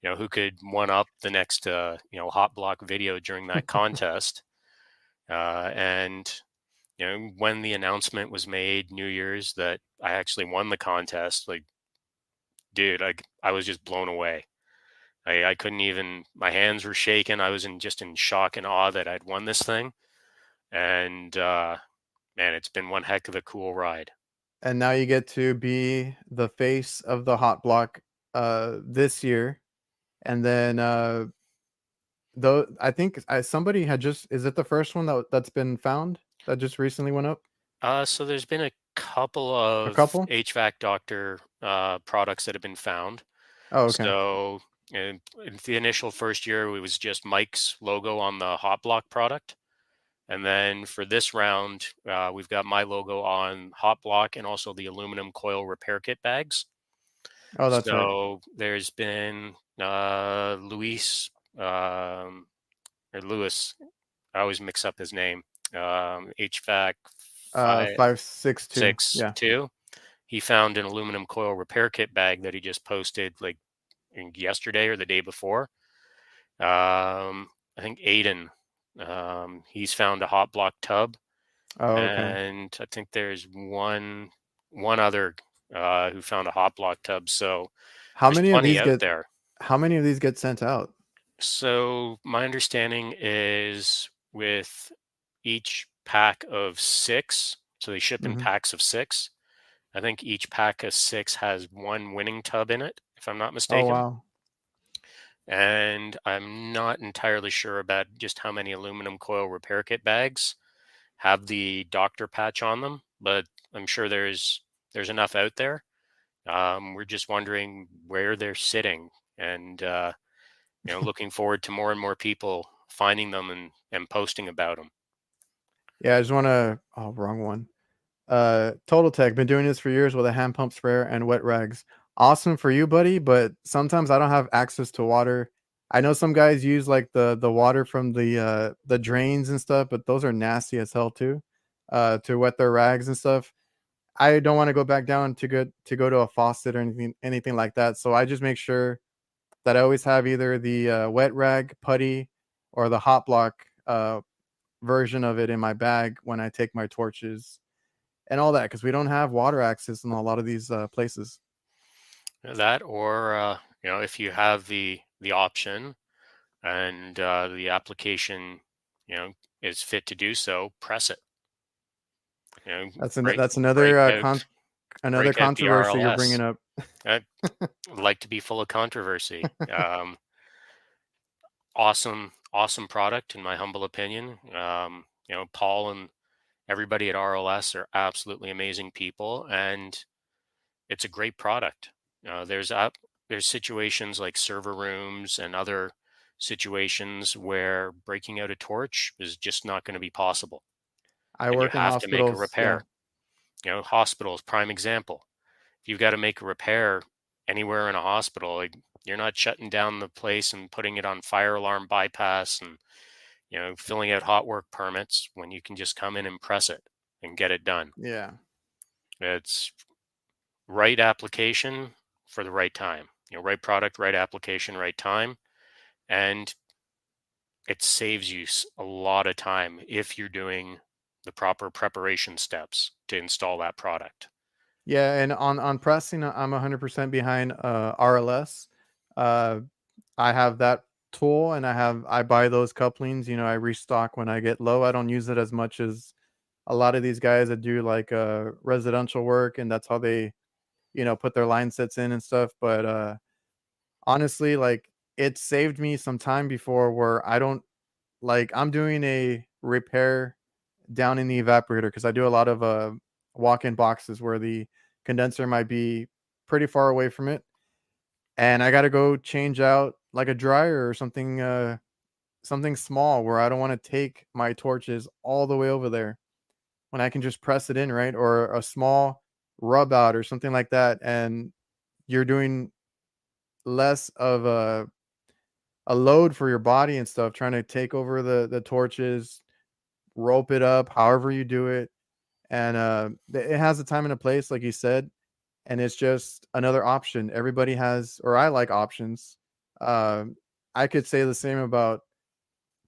who could one up the next, Hot Block video during that contest. And, when the announcement was made, New Year's, that I actually won the contest, like, dude, I was just blown away. I couldn't even, my hands were shaking. I was just in shock and awe that I'd won this thing. And man, it's been one heck of a cool ride. And now you get to be the face of the Hot Block this year. And then though I think somebody had just, is it the first one that's been found that just recently went up? So there's been a couple A of couple? HVAC Doctor products that have been found. Oh, okay. So in the initial first year, it was just Mike's logo on the Hot Block product. And then for this round, we've got my logo on Hot Block and also the aluminum coil repair kit bags. Oh, that's right. So there's been Luis or Lewis. I always mix up his name. HVAC five 562. six Yeah. two. He found an aluminum coil repair kit bag that he just posted like yesterday or the day before. I think Aiden, he's found a hot block tub, Oh, okay. and I think there's one other who found a hot block tub. So How there's many of plenty these out get there. how many of these get sent out? So my understanding is with each pack of six, so they ship in Hmm. packs of six. I think each pack of six has one winning tub in it, if I'm not Oh, mistaken. wow. And I'm not entirely sure about just how many aluminum coil repair kit bags have the doctor patch on them, but I'm sure there's enough out there. We're just wondering where they're sitting, and looking forward to more and more people finding them and posting about them. Yeah, I just wanna, oh, wrong one. Total Tech, been doing this for years with a hand pump sprayer and wet rags. Awesome for you, buddy, but sometimes I don't have access to water. I know some guys use like the water from the drains and stuff, but those are nasty as hell too. To wet their rags and stuff. I don't want to go back down to go to a faucet or anything like that. So I just make sure that I always have either the wet rag putty or the hot block version of it in my bag when I take my torches and all that because we don't have water access in a lot of these places. That, or if you have the option and the application, is fit to do so, press it. Break That's break another out another break out the controversy you're bringing RLS. up. I like to be full of controversy. Awesome product in my humble opinion. Paul and everybody at RLS are absolutely amazing people, and it's a great product. There's situations like server rooms and other situations where breaking out a torch is just not going to be possible, I and you work in have to make a hospitals. Yeah. repair. Hospitals, prime example. If you've got to make a repair anywhere in a hospital. Like, you're not shutting down the place and putting it on fire alarm bypass and filling out hot work permits when you can just come in and press it and get it done. Yeah. It's right application for the right time. Right product, right application, right time, and it saves you a lot of time if you're doing the proper preparation steps to install that product. Yeah, and on pressing, I'm 100% behind RLS. Uh, I have that tool, and I buy those couplings. I restock when I get low. I don't use it as much as a lot of these guys that do like residential work, and that's how they put their line sets in and stuff. But honestly, like it saved me some time before where I don't like I'm doing a repair down in the evaporator because I do a lot of walk-in boxes where the condenser might be pretty far away from it, and I got to go change out like a dryer or something small where I don't want to take my torches all the way over there when I can just press it in, right? Or a small rub out or something like that, and you're doing less of a load for your body and stuff trying to take over the torches, rope it up, however you do it. And it has a time and a place, like you said, and it's just another option. Everybody has, or I like options. Um, I could say the same about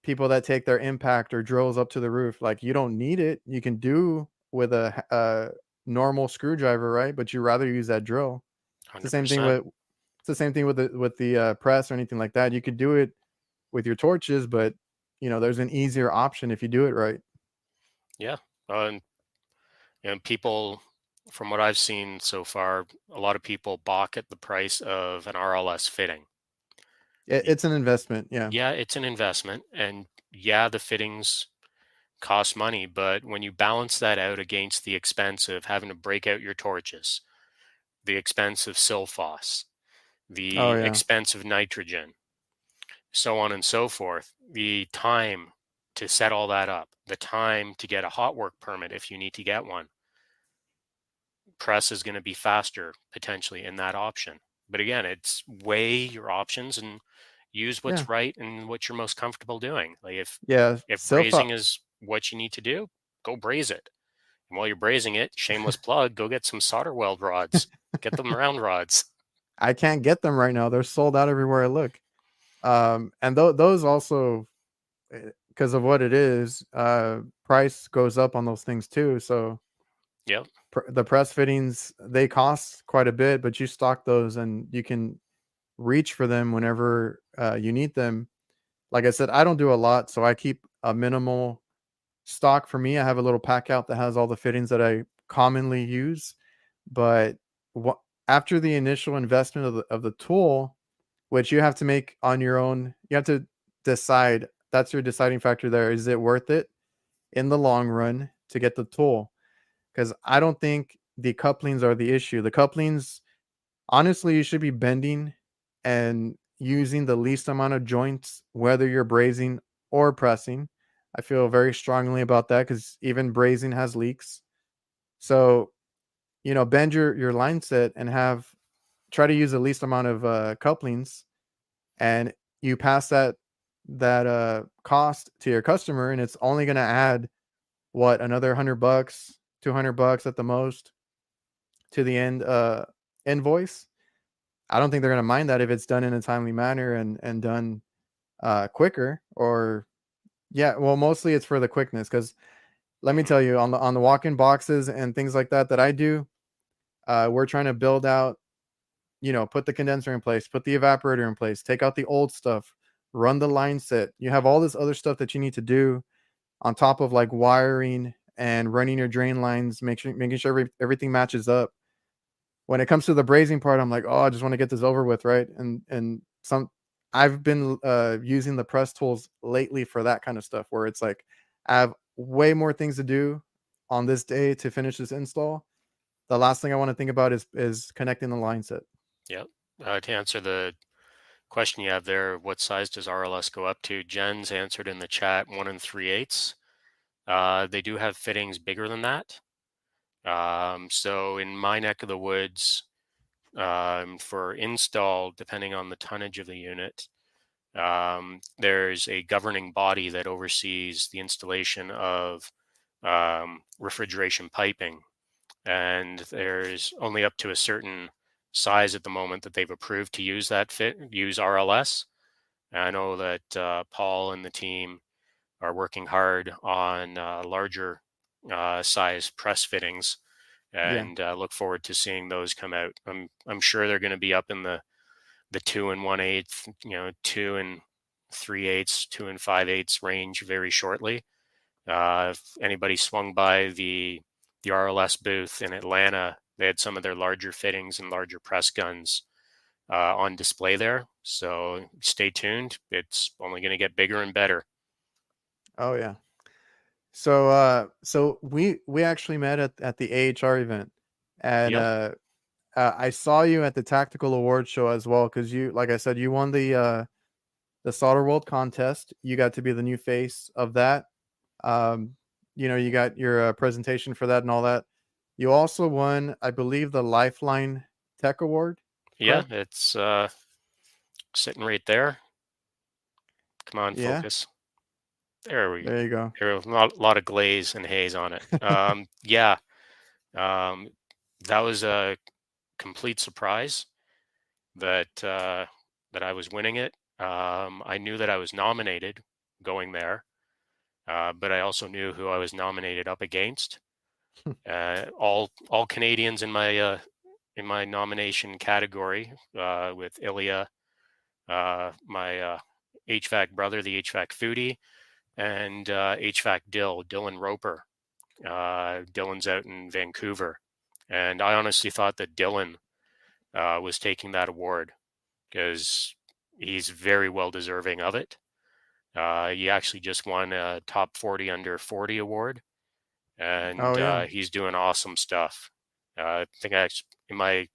people that take their impact or drills up to the roof. Like you don't need it. You can do with a normal screwdriver, right? But you rather use that drill. It's the same thing 100%. with the press or anything like that. You could do it with your torches, but there's an easier option if you do it right. Yeah. And people, from what I've seen so far, a lot of people balk at the price of an RLS fitting. Y- It's an investment. Yeah. Yeah, it's an investment. And yeah, the fittings cost money, but when you balance that out against the expense of having to break out your torches, the expense of silphos, Oh the yeah. expense of nitrogen, so on and so forth, the time to set all that up, the time to get a hot work permit if you need to get one, press is going to be faster potentially in that option. But again, it's weigh your options and use Yeah. what's right and what you're most comfortable doing. Like Yeah. if Self brazing is what you need to do, go braze it. And while you're brazing it, shameless plug, go get some solder weld rods. Get them round rods. I can't get them right now. They're sold out everywhere I look. And those also, because of what it is, price goes up on those things too. So Yep. the press fittings, they cost quite a bit, but you stock those and you can reach for them whenever you need them. Like I said, I don't do a lot, so I keep a minimal stock for me. I have a little pack out that has all the fittings that I commonly use. But what after the initial investment of the tool, which you have to make on your own, you have to decide. That's your deciding factor there. Is it worth it in the long run to get the tool? Because I don't think the couplings are the issue. The couplings, honestly, you should be bending and using the least amount of joints, whether you're brazing or pressing. I feel very strongly about that because even brazing has leaks. So, bend your line set and try to use the least amount of couplings, and you pass that cost to your customer, and it's only going to add what, another $100, $200 at the most to the invoice. I don't think they're gonna mind that if it's done in a timely manner and done quicker. Or yeah, well, mostly it's for the quickness. Because let me Hmm. tell you, on the walk-in boxes and things like that I do, we're trying to build out, put the condenser in place, put the evaporator in place, take out the old stuff, run the line set. You have all this other stuff that you need to do on top of like wiring and running your drain lines, making sure everything matches up. When it comes to the brazing part, I'm like, oh, I just want to get this over with, right? And some I've been using the press tools lately for that kind of stuff where it's like I have way more things to do on this day to finish this install. The last thing I want to think about is connecting the line set. Yep. To answer the question you have there, what size does RLS go up to? Jen's answered in the chat 1 3/8. They do have fittings bigger than that. So in my neck of the woods, For install, depending on the tonnage of the unit, there's a governing body that oversees the installation of refrigeration piping, and there's only up to a certain size at the moment that they've approved to use use RLS. And I know that Paul and the team are working hard on larger size press fittings, Yeah. and look forward to seeing those come out. I'm sure they're going to be up in the 2 1/8, 2 3/8, 2 5/8 range very shortly. If anybody swung by the RLS booth in Atlanta, they had some of their larger fittings and larger press guns on display there. So stay tuned. It's only going to get bigger and better. Oh yeah. So we actually met at the AHR event, and Yep. I saw you at the Tactical Award show as well because you, like I said, you won the Solderweld contest. You got to be the new face of that. Um, you got your presentation for that and all that. You also won, I believe, the Lifeline Tech Award. Yeah, Correct? it's sitting right there. Come on, Yeah. focus. There we go. There you go. There was a lot of glaze and haze on it. Yeah, um, that was a complete surprise that I was winning it. I knew that I was nominated going there, but I also knew who I was nominated up against. All Canadians in my nomination category, with Ilya, my HVAC brother, the HVAC foodie, and HVAC Dylan Roper. Dylan's out in Vancouver, and I honestly thought that Dylan was taking that award because he's very well deserving of it. He actually just won a top 40 under 40 award, Oh and yeah. he's doing awesome stuff. I think in my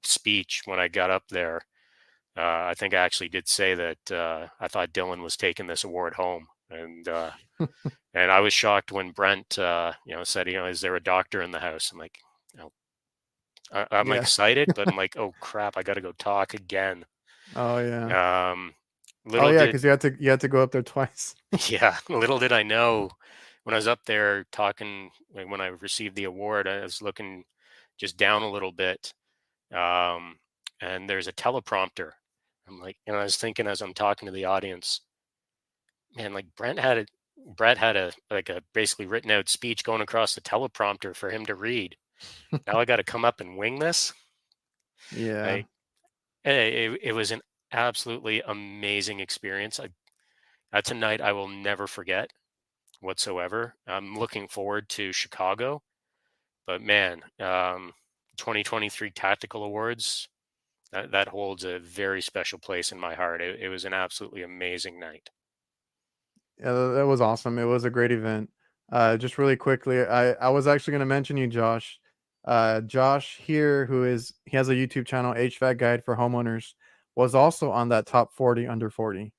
speech when I got up there, I think I actually did say that I thought Dylan was taking this award home, and I was shocked when Brent, said, is there a doctor in the house? I'm like, you I'm Yeah. excited, but I'm like, oh crap, I got to go talk again. Oh yeah. Um, Oh little yeah, did because you had to go up there twice. Yeah, little did I know when I was up there talking, like, when I received the award, I was looking just down a little bit, um, and there's a teleprompter. I'm like, I was thinking as I'm talking to the audience, man, like Brett had a like a basically written out speech going across the teleprompter for him to read. Now I got to come up and wing this. Yeah. Like, it was an absolutely amazing experience. That's a night I will never forget whatsoever. I'm looking forward to Chicago, but man, 2023 Tactical Awards, that holds a very special place in my heart. It was an absolutely amazing night. Yeah, that was awesome. It was a great event. Just really quickly, I was actually going to mention you, Josh. Josh here, he has a YouTube channel, HVAC Guide for Homeowners, was also on that top 40 under 40.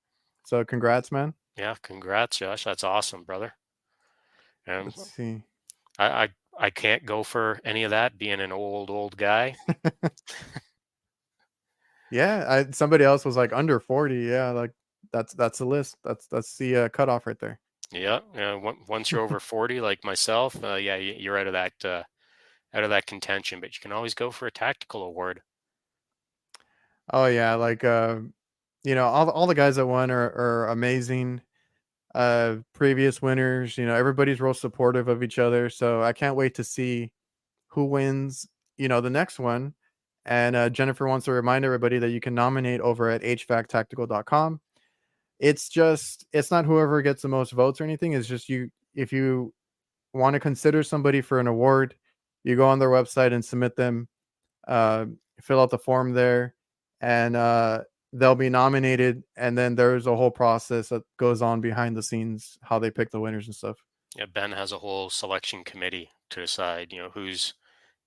So congrats, man. Yeah, congrats, Josh. That's awesome, brother. And Let's see. I can't go for any of that being an old guy. Yeah, somebody else was like under 40. Yeah, like that's the list. That's the cutoff right there. Yeah, once you're over 40, like myself, yeah, you're out of that contention. But you can always go for a tactical award. Oh yeah, like all the guys that won are amazing. Previous winners, everybody's real supportive of each other. So I can't wait to see who wins, the next one. And Jennifer wants to remind everybody that you can nominate over at HVACtactical.com. It's not whoever gets the most votes or anything. It's just if you want to consider somebody for an award, you go on their website and submit them, uh, fill out the form there, and they'll be nominated. And then there's a whole process that goes on behind the scenes, how they pick the winners and stuff. Yeah, Ben has a whole selection committee to decide, who's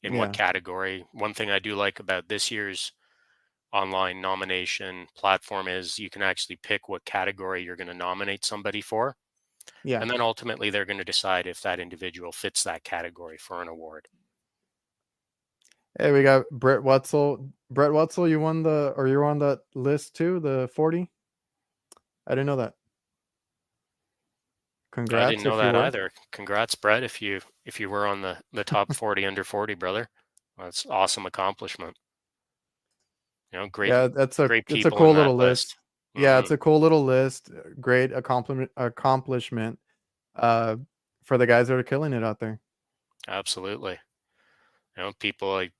in what Yeah. category. One thing I do like about this year's online nomination platform is you can actually pick what category you're going to nominate somebody for. Yeah. And then ultimately they're going to decide if that individual fits that category for an award. Hey, we got Brett Wetzel. Brett Wetzel, you won or you're on that list too, the 40. I didn't know that. I didn't Congrats know if you that were. either. Congrats, Brett, if you were on the top 40 under 40, brother. That's awesome accomplishment. Great Yeah, great it's a people in cool that little list. list. Yeah, Hmm. it's a cool little list. Great accomplishment uh for the guys that are killing it out there. Absolutely. People like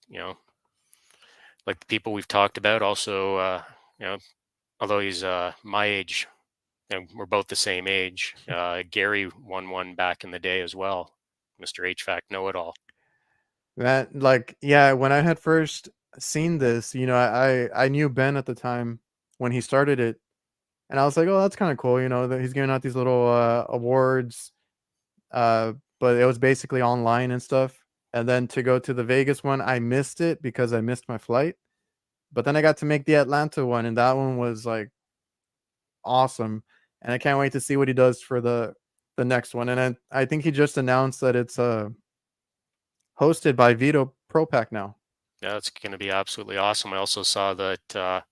the people we've talked about also, you know, although he's my age, we're both the same age. Gary won one back in the day as well, Mr. HVAC Know-It-All. That like yeah, when I had first seen this, I knew Ben at the time when he started it, and I was like, "Oh, that's kind of cool," that he's giving out these little awards, uh but it was basically online and stuff. And then to go to the Vegas one, I missed it because I missed my flight. But then I got to make the Atlanta one, and that one was like awesome. And I can't wait to see what he does for the next one. And I think he just announced that it's hosted by Vito Propack now. Yeah, it's going to be absolutely awesome. I also saw that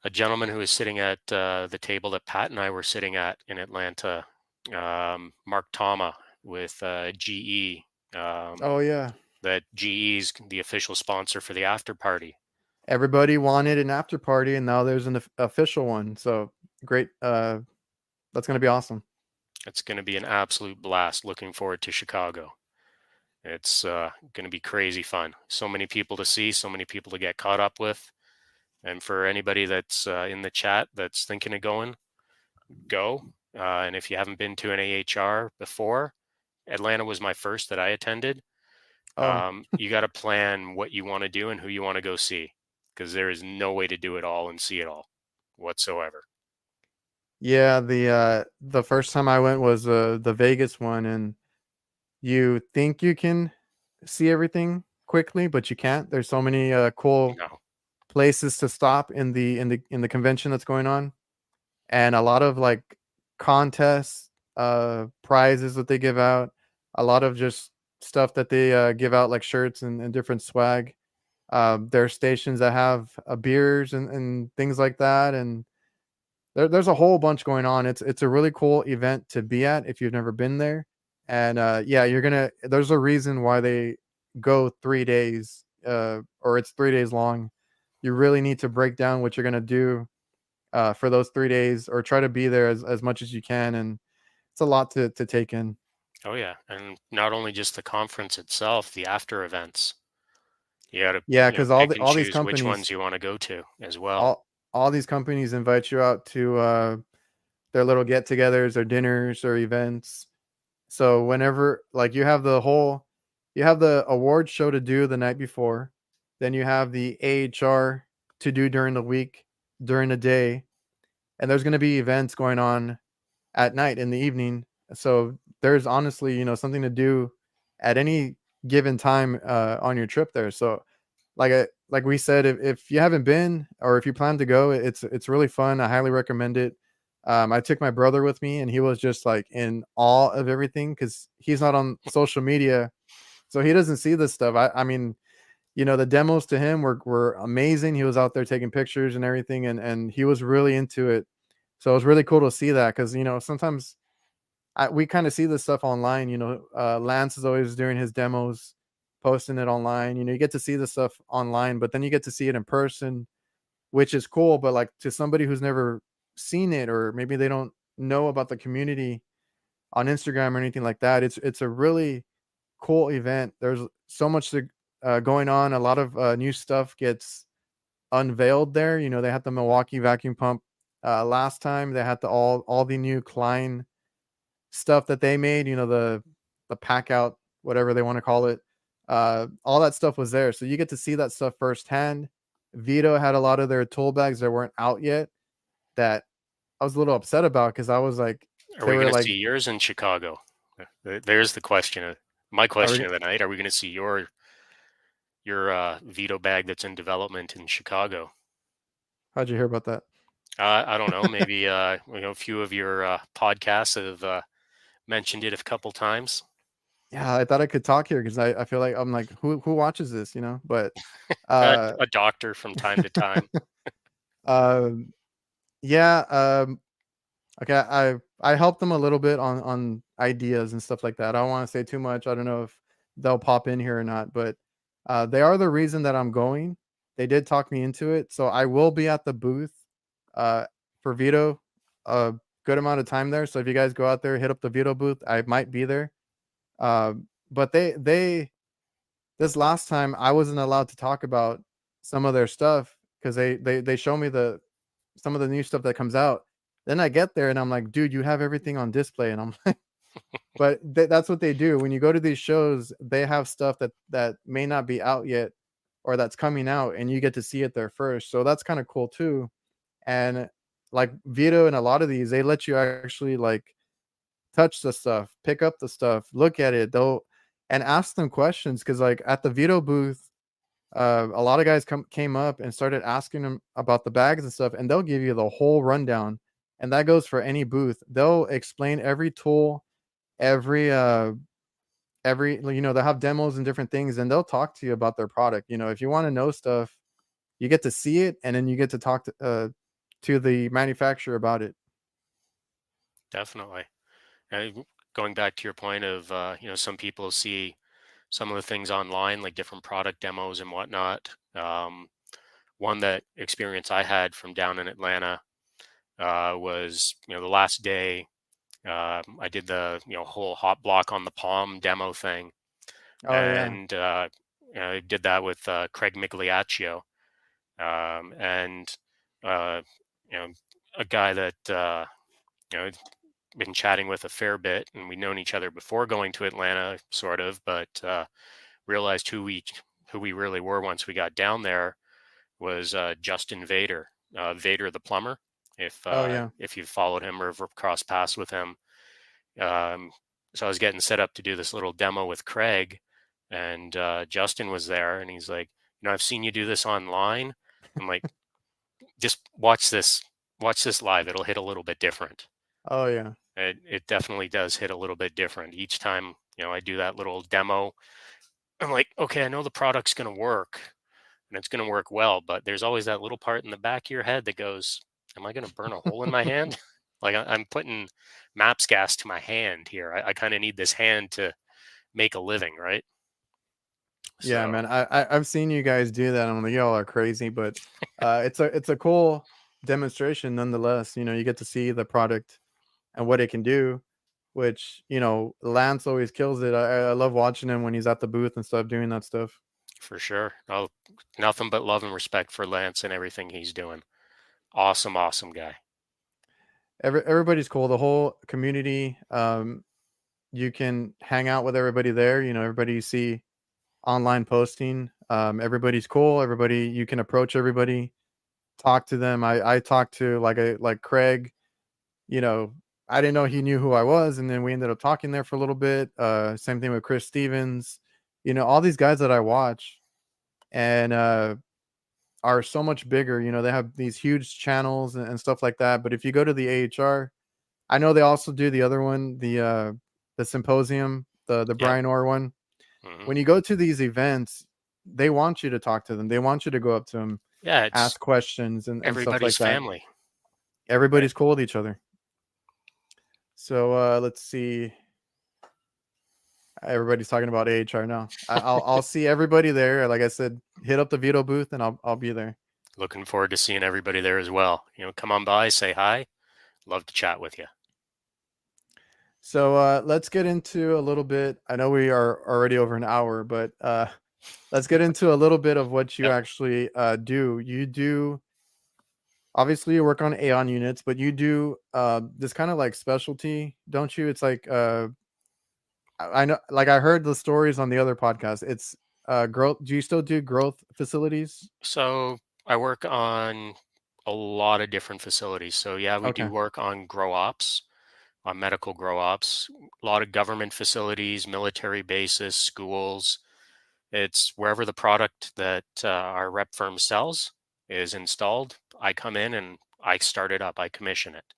a gentleman who was sitting at the table that Pat and I were sitting at in Atlanta, Mark Tama with GE. Oh yeah. That GE's the official sponsor for the after party. Everybody wanted an after party, and now there's an official one. So great. That's gonna be awesome. It's going to be an absolute blast. Looking forward to Chicago. It's going to be crazy fun. So many people to see, so many people to get caught up with. And for anybody that's in the chat that's thinking of going, go. And if you haven't been to an AHR before, Atlanta was my first that I attended. Oh You got to plan what you want to do and who you want to go see, because there is no way to do it all and see it all whatsoever. yeah, the first time I went was the Vegas one, and you think you can see everything quickly, but you can't. There's so many cool No. places to stop in the convention that's going on, and a lot of like contests, prizes that they give out, a lot of just stuff that they give out like shirts and different swag. There are stations that have beers and things like that, and there's a whole bunch going on. It's a really cool event to be at if you've never been there. And yeah, there's a reason why they go 3 days, or it's 3 days long. You really need to break down what you're gonna do for those 3 days, or try to be there as much as you can. And it's a lot to take in. Oh yeah, and not only just the conference itself, the after events. You got to Yeah, because pick and all these choose which ones companies, you want to go to as well. all all these companies invite you out to their little get-togethers or dinners or events. So whenever like you have the award show to do the night before, then you have the AHR to do during the week, during the day, and there's going to be events going on at night in the evening. So there's honestly, something to do at any given time on your trip there. So like we said, if you haven't been, or if you plan to go, it's really fun. I highly recommend it. I took my brother with me, and he was just like in awe of everything because he's not on social media, so he doesn't see this stuff. I mean, the demos to him were amazing. He was out there taking pictures and everything, and he was really into it. So it was really cool to see that because sometimes we kind of see this stuff online. Lance is always doing his demos, posting it online. You get to see this stuff online, but then you get to see it in person, which is cool. But like to somebody who's never seen it, or maybe they don't know about the community on Instagram or anything like that, it's a really cool event. There's so much going on. A lot of new stuff gets unveiled there. They had the Milwaukee vacuum pump last time. They had all the new Klein stuff that they made, the pack out, whatever they want to call it. All that stuff was there. So you get to see that stuff firsthand. Vito had a lot of their tool bags that weren't out yet that I was a little upset about because I was like, Are they we were going to like, see yours in Chicago? There's the question. My are question we, of the night: Are we going to see your Vito bag that's in development in Chicago? how'd you hear about that? I don't know. Maybe a few of your podcasts have mentioned it a couple times. Yeah, I thought I could talk here because I feel like I'm like, who watches this, you know? But uh A doctor from time to time. um yeah, okay, I helped them a little bit on ideas and stuff like that. I don't want to say too much. I don't know if they'll pop in here or not, but they are the reason that I'm going. They did talk me into it, so I will be at the booth uh for Vito a good amount of time there. So if you guys go out there, hit up the Vito booth, I might be there. But they this last time I wasn't allowed to talk about some of their stuff because they show me the some of the new stuff that comes out. Then I get there and I'm like, dude, you have everything on display, and I'm like, but that's what they do when you go to these shows. They have stuff that may not be out yet or that's coming out, and you get to see it there first. So that's kind of cool too. And like Vito and a lot of these, they let you actually like touch the stuff, pick up the stuff, look at it, though, and ask them questions. Because like at the Vito booth, a lot of guys came up and started asking them about the bags and stuff, and they'll give you the whole rundown. And that goes for any booth. They'll explain every tool, every they'll have demos and different things, and they'll talk to you about their product. If you want to know stuff, you get to see it, and then you get to talk to the manufacturer about it. Definitely. Going back to your point of, some people see some of the things online, like different product demos and whatnot. One that experience I had from down in Atlanta was, the last day I did the, whole hot block on the palm demo thing, Oh yeah. and I did that with Craig Migliaccio, and uh, you know, a guy that you know been chatting with a fair bit, and we'd known each other before going to Atlanta, sort of, but realized who we really were once we got down there was Justin Vader, Vader the plumber. Oh yeah. If you've followed him or have crossed paths with him, um, so I was getting set up to do this little demo with Craig, and Justin was there, and he's like, I've seen you do this online. I'm like, just watch this live. It'll hit a little bit different. Oh yeah. It definitely does hit a little bit different each time. I do that little demo. I'm like, okay, I know the product's going to work and it's going to work well, but there's always that little part in the back of your head that goes, am I going to burn a hole in my hand? Like I'm putting maps gas to my hand here. I kind of need this hand to make a living, right? Yeah, So man. I've seen you guys do that. I'm like, y'all are crazy, but it's a cool demonstration nonetheless. You get to see the product and what it can do, which Lance always kills it. I love watching him when he's at the booth and stuff doing that stuff. for sure, nothing but love and respect for Lance and everything he's doing. Awesome, awesome guy. Everybody's cool. The whole community. You can hang out with everybody there. Everybody you see online posting. Everybody's cool. Everybody, you can approach everybody, talk to them. I talked to like Craig. You know, I didn't know he knew who I was, and then we ended up talking there for a little bit. Same thing with Chris Stevens. All these guys that I watch and are so much bigger. They have these huge channels and stuff like that. But if you go to the AHR, I know they also do the other one, the symposium, the Yep. Brian Orr one. Hmm. When you go to these events, they want you to talk to them. They want you to go up to them, Yeah, it's ask questions and stuff everybody's like that. family, right? Everybody's cool with each other. So let's see. Everybody's talking about AHR now. I'll see everybody there. Like I said, hit up the Vito booth and I'll be there. Looking forward to seeing everybody there as well. Come on by, say hi. Love to chat with you. So let's get into a little bit. I know we are already over an hour, but let's get into a little bit of what you Yep. actually do. You do obviously you work on Aeon units, but you do this kind of like specialty, don't you? It's like I know, like I heard the stories on the other podcast. It's growth. Do you still do growth facilities? So I work on a lot of different facilities. So yeah, we do Okay. work on grow ops, on medical grow ops, a lot of government facilities, military bases, schools. It's wherever the product that our rep firm sells is installed. I come in and I start it up. I commission it,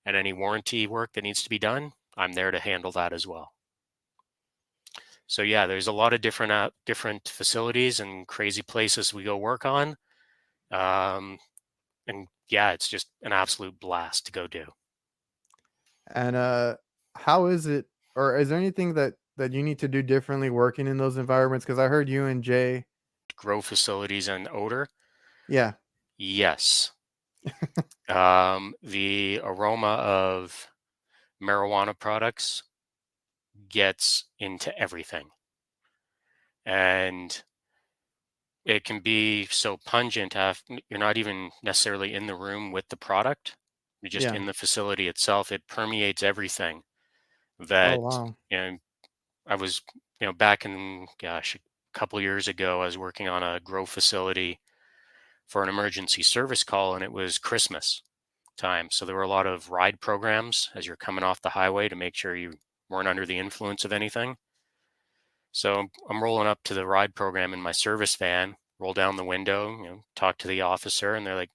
and any warranty work that needs to be done, I'm there to handle that as well. So yeah, there's a lot of different facilities and crazy places we go work on. Um, and yeah, it's just an absolute blast to go do. And how is it, or is there anything that you need to do differently working in those environments? Because I heard you and Jay. Grow facilities and odor. Yeah, Yes. The aroma of marijuana products gets into everything. And it can be so pungent you're not even necessarily in the room with the product. You're just yeah. in the facility itself. It permeates everything Oh that, wow. you know, I was, back in, gosh, a couple years ago, I was working on a grow facility for an emergency service call, and it was Christmas time. So there were a lot of ride programs as you're coming off the highway to make sure you weren't under the influence of anything. So I'm rolling up to the ride program in my service van, roll down the window, talk to the officer, and they're like,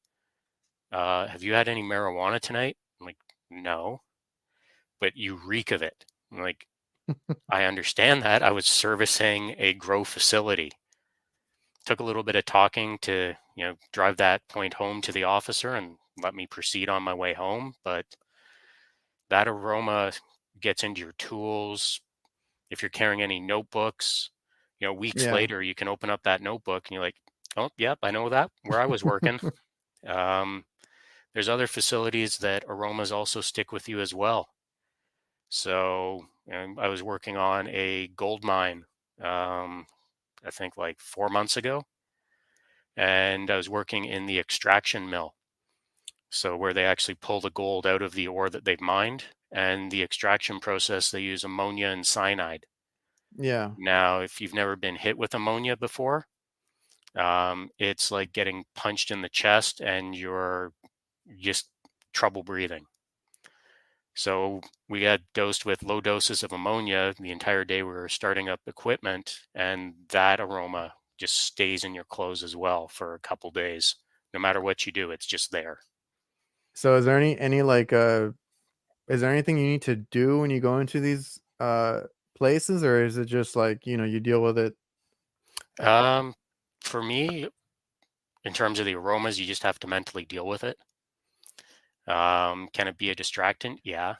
have you had any marijuana tonight? I'm like, no, but you reek of it. I'm like, I understand that. I was servicing a grow facility. Took a little bit of talking to, drive that point home to the officer and let me proceed on my way home. But that aroma gets into your tools. If you're carrying any notebooks, weeks Yeah. later, you can open up that notebook and you're like, oh, yep, I know that where I was working. Um, there's other facilities that aromas also stick with you as well. So I was working on a gold mine, I think like 4 months ago, and I was working in the extraction mill. So where they actually pull the gold out of the ore that they've mined, and the extraction process, they use ammonia and cyanide. Yeah. Now, if you've never been hit with ammonia before, it's like getting punched in the chest and you're just trouble breathing. So we got dosed with low doses of ammonia the entire day we were starting up equipment, and that aroma just stays in your clothes as well for a couple days. No matter what you do, it's just there. So is there any like is there anything you need to do when you go into these places, or is it just like, you deal with it? Um, for me, in terms of the aromas, you just have to mentally deal with it. Can it be a distractant? Yeah.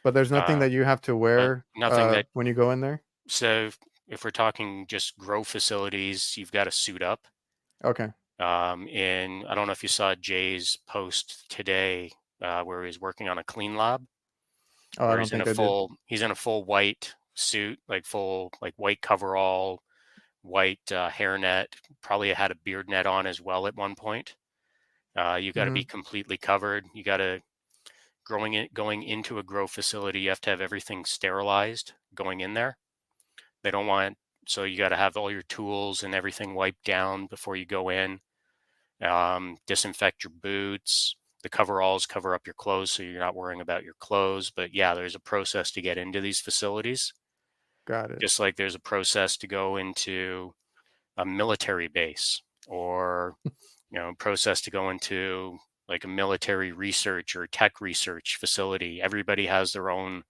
But there's nothing Uh, that you have to but wear nothing that, when you go in there? so if we're talking just grow facilities, you've got to suit up. Okay. And I don't know if you saw Jay's post today, where he's working on a clean lab, Oh, I where don't think I did. he's in a full white suit, like full like white coverall, white hairnet, probably had a beard net on as well at one point. You got to be Mhm. completely covered. You got to going into a grow facility. You have to have everything sterilized going in there. They don't want so you got to have all your tools and everything wiped down before you go in. Disinfect your boots. The coveralls cover up your clothes so you're not worrying about your clothes. But yeah, there's a process to get into these facilities, Got it. just like there's a process to go into a military base or process to go into like a military research or tech research facility. Everybody has their own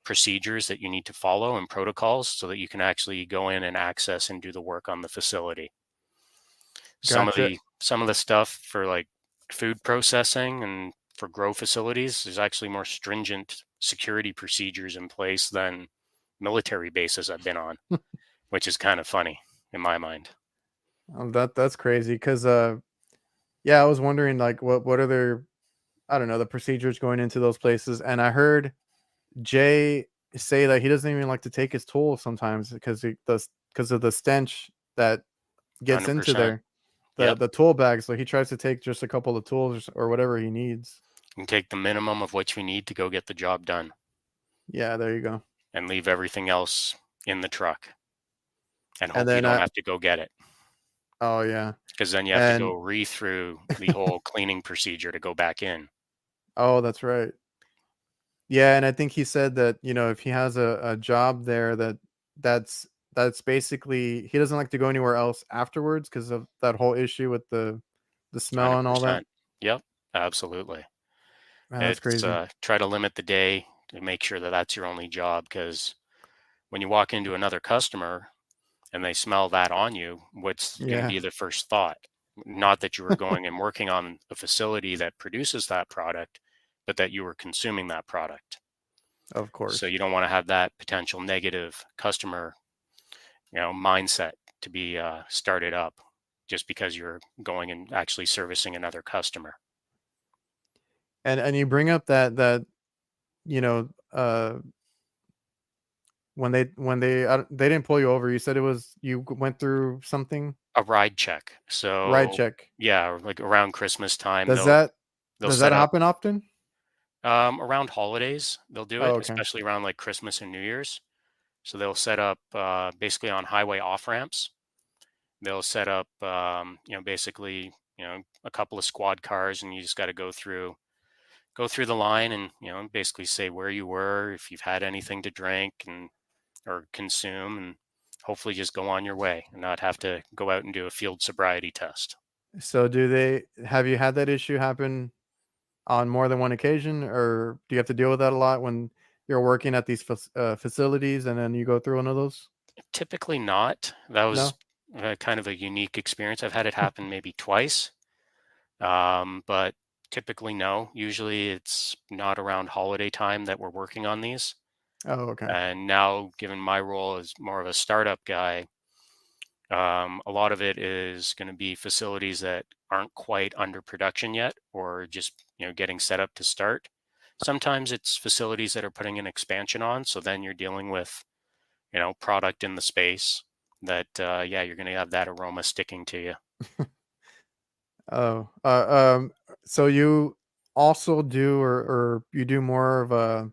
procedures that you need to follow and protocols so that you can actually go in and access and do the work on the facility. Gotcha. Some of the stuff for like food processing and for grow facilities, there's actually more stringent security procedures in place than military bases I've been on, which is kind of funny in my mind. That's crazy because yeah, I was wondering like what are their, I don't know, the procedures going into those places, and I heard Jay say that he doesn't even like to take his tools sometimes because he does, because of the stench that gets into 100%. there. The Yep. the tool bags, like he tries to take just a couple of tools or whatever he needs. You can take the minimum of what you need to go get the job done Yeah, there you go. and leave everything else in the truck and And hope you then don't have to go get it, oh yeah. because then you have to go And through the whole cleaning procedure to go back in. oh, that's right. Yeah, and I think he said that, if he has a job there that's that's basically he doesn't like to go anywhere else afterwards because of that whole issue with the smell and all that. 100%. Yep, absolutely. Man, that's It's crazy. try to limit the day to make sure that that's your only job, because When you walk into another customer and they smell that on you, what's going to Yeah, be the first thought? Not that you were going and working on a facility that produces that product, but that you were consuming that product. of So course. you don't want to have that potential negative customer, mindset to be started up just because you're going and actually servicing another customer. And you bring up that you know they didn't pull you over. You said it was you went through something A ride check. ride So check. yeah, like around Christmas time, Does they'll that set up happen often? around holidays. They'll do Oh, it, okay. especially around like Christmas and New Year's. So they'll set up basically on highway off ramps. They'll set up, basically, a couple of squad cars, and you just got to go through the line, and basically say where you were, if you've had anything to drink and or consume, and hopefully just go on your way and not have to go out and do a field sobriety test. So have you had that issue happen on more than one occasion, or do you have to deal with that a lot when you're working at these facilities and then you go through one of those? Typically not. That was No? kind of a unique experience. I've had it happen maybe twice, but typically no. Usually it's not around holiday time that we're working on these. Oh, okay. And now, given my role as more of a startup guy, a lot of it is going to be facilities that aren't quite under production yet, or just getting set up to start. Sometimes it's facilities that are putting an expansion on, so then you're dealing with product in the space that yeah, you're going to have that aroma sticking to you. Oh, so you also do or you do more of a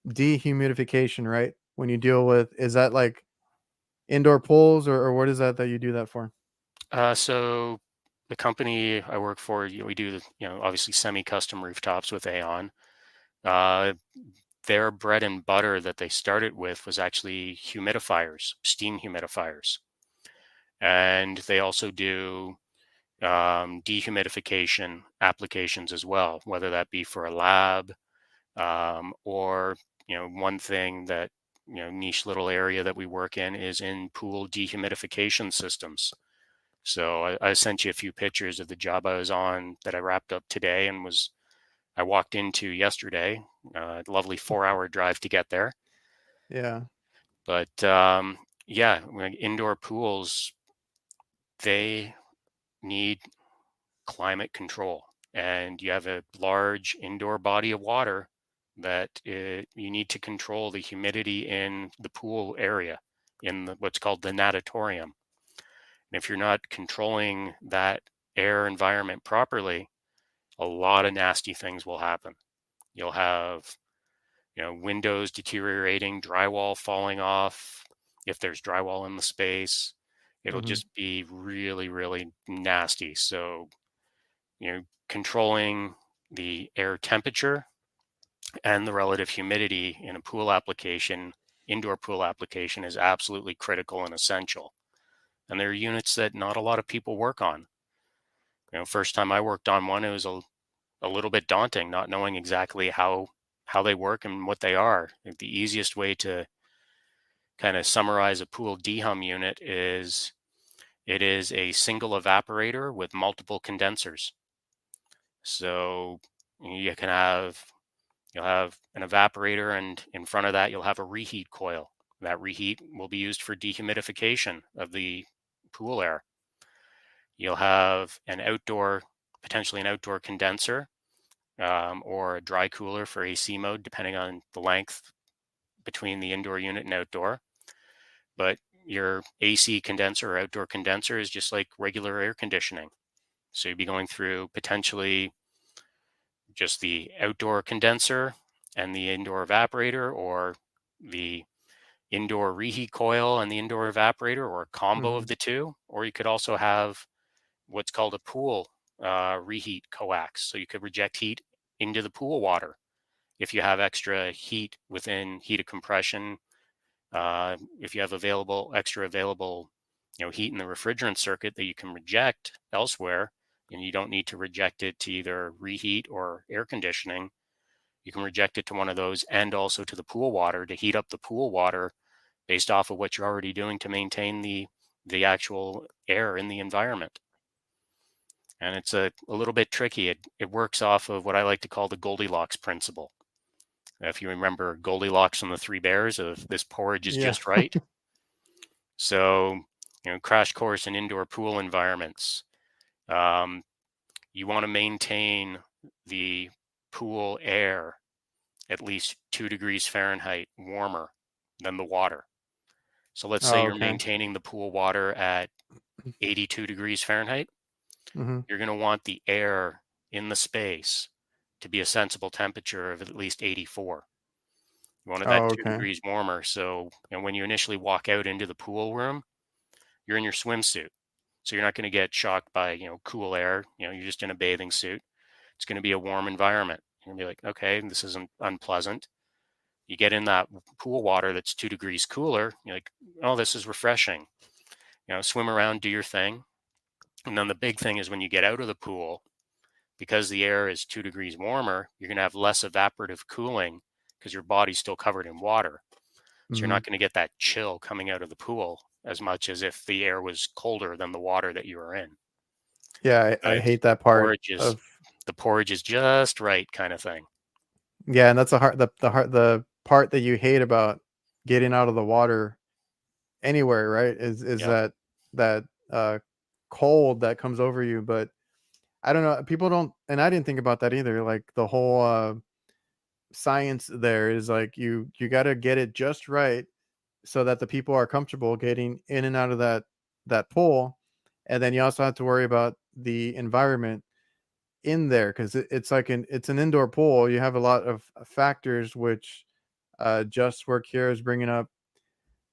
dehumidification, right? When you deal with is that like indoor pools or what is that you do that for? So the company I work for, we do obviously semi-custom rooftops with Aon. Uh, their bread and butter that they started with was actually humidifiers, steam humidifiers, and they also do dehumidification applications as well, whether that be for a lab, or one thing that niche little area that we work in is in pool dehumidification systems. So I sent you a few pictures of the job I was on that I wrapped up today and I walked into yesterday. Lovely 4-hour drive to get there. Yeah. But yeah, like indoor pools, they need climate control, and you have a large indoor body of water that you need to control the humidity in the pool area, in what's called the natatorium. And if you're not controlling that air environment properly, a lot of nasty things will happen. You'll have, windows deteriorating, drywall falling off. If there's drywall in the space, it'll Mhm. just be really, really nasty. So, controlling the air temperature and the relative humidity in a pool application, indoor pool application, is absolutely critical and essential. And there are units that not a lot of people work on. First time I worked on one, it was a little bit daunting, not knowing exactly how they work and what they are. Like, the easiest way to kind of summarize a pool dehum unit is it is a single evaporator with multiple condensers. So you can have you'll have an evaporator, and in front of that you'll have a reheat coil. That reheat will be used for dehumidification of the pool air. You'll have potentially an outdoor condenser, or a dry cooler for AC mode, depending on the length between the indoor unit and outdoor. But your AC condenser or outdoor condenser is just like regular air conditioning. So you'd be going through potentially just the outdoor condenser and the indoor evaporator, or the indoor reheat coil and the indoor evaporator, or a combo of Mhm. the two. Or you could also have what's called a pool reheat coax. So you could reject heat into the pool water if you have extra heat within heat of compression. If you have extra available, heat in the refrigerant circuit that you can reject elsewhere, and you don't need to reject it to either reheat or air conditioning, you can reject it to one of those and also to the pool water to heat up the pool water, based off of what you're already doing to maintain the actual air in the environment. And it's a little bit tricky. It works off of what I like to call the Goldilocks principle. If you remember Goldilocks and the Three Bears of this porridge is Yeah. just right. So, crash course in indoor pool environments. Um, you want to maintain the pool air at least 2 degrees Fahrenheit warmer than the water. So let's say Oh, you're okay. maintaining the pool water at 82 degrees Fahrenheit. Hmm. You're going to want the air in the space to be a sensible temperature of at least 84. You wanted that Oh, 2 okay. degrees warmer. So, when you initially walk out into the pool room, you're in your swimsuit. So you're not going to get shocked by, cool air. You're just in a bathing suit. It's going to be a warm environment. You're going to be like, okay, this isn't unpleasant. You get in that pool water that's 2 degrees cooler. You're like, oh, this is refreshing. Swim around, do your thing. And then the big thing is when you get out of the pool, because the air is 2 degrees warmer, you're going to have less evaporative cooling because your body's still covered in water. So you're Hmm. not going to get that chill coming out of the pool as much as if the air was colder than the water that you were in. Yeah, I But hate that the part porridge is of. the porridge is just right kind of thing. Yeah, and that's the part that you hate about getting out of the water anywhere, right? Is Yep. that cold that comes over you. But I don't know. People don't, and I didn't think about that either. Like the whole science there is like you got to get it just right so that the people are comfortable getting in and out of that pool, and then you also have to worry about the environment in there because it's an indoor pool. You have a lot of factors which just work here is bringing up.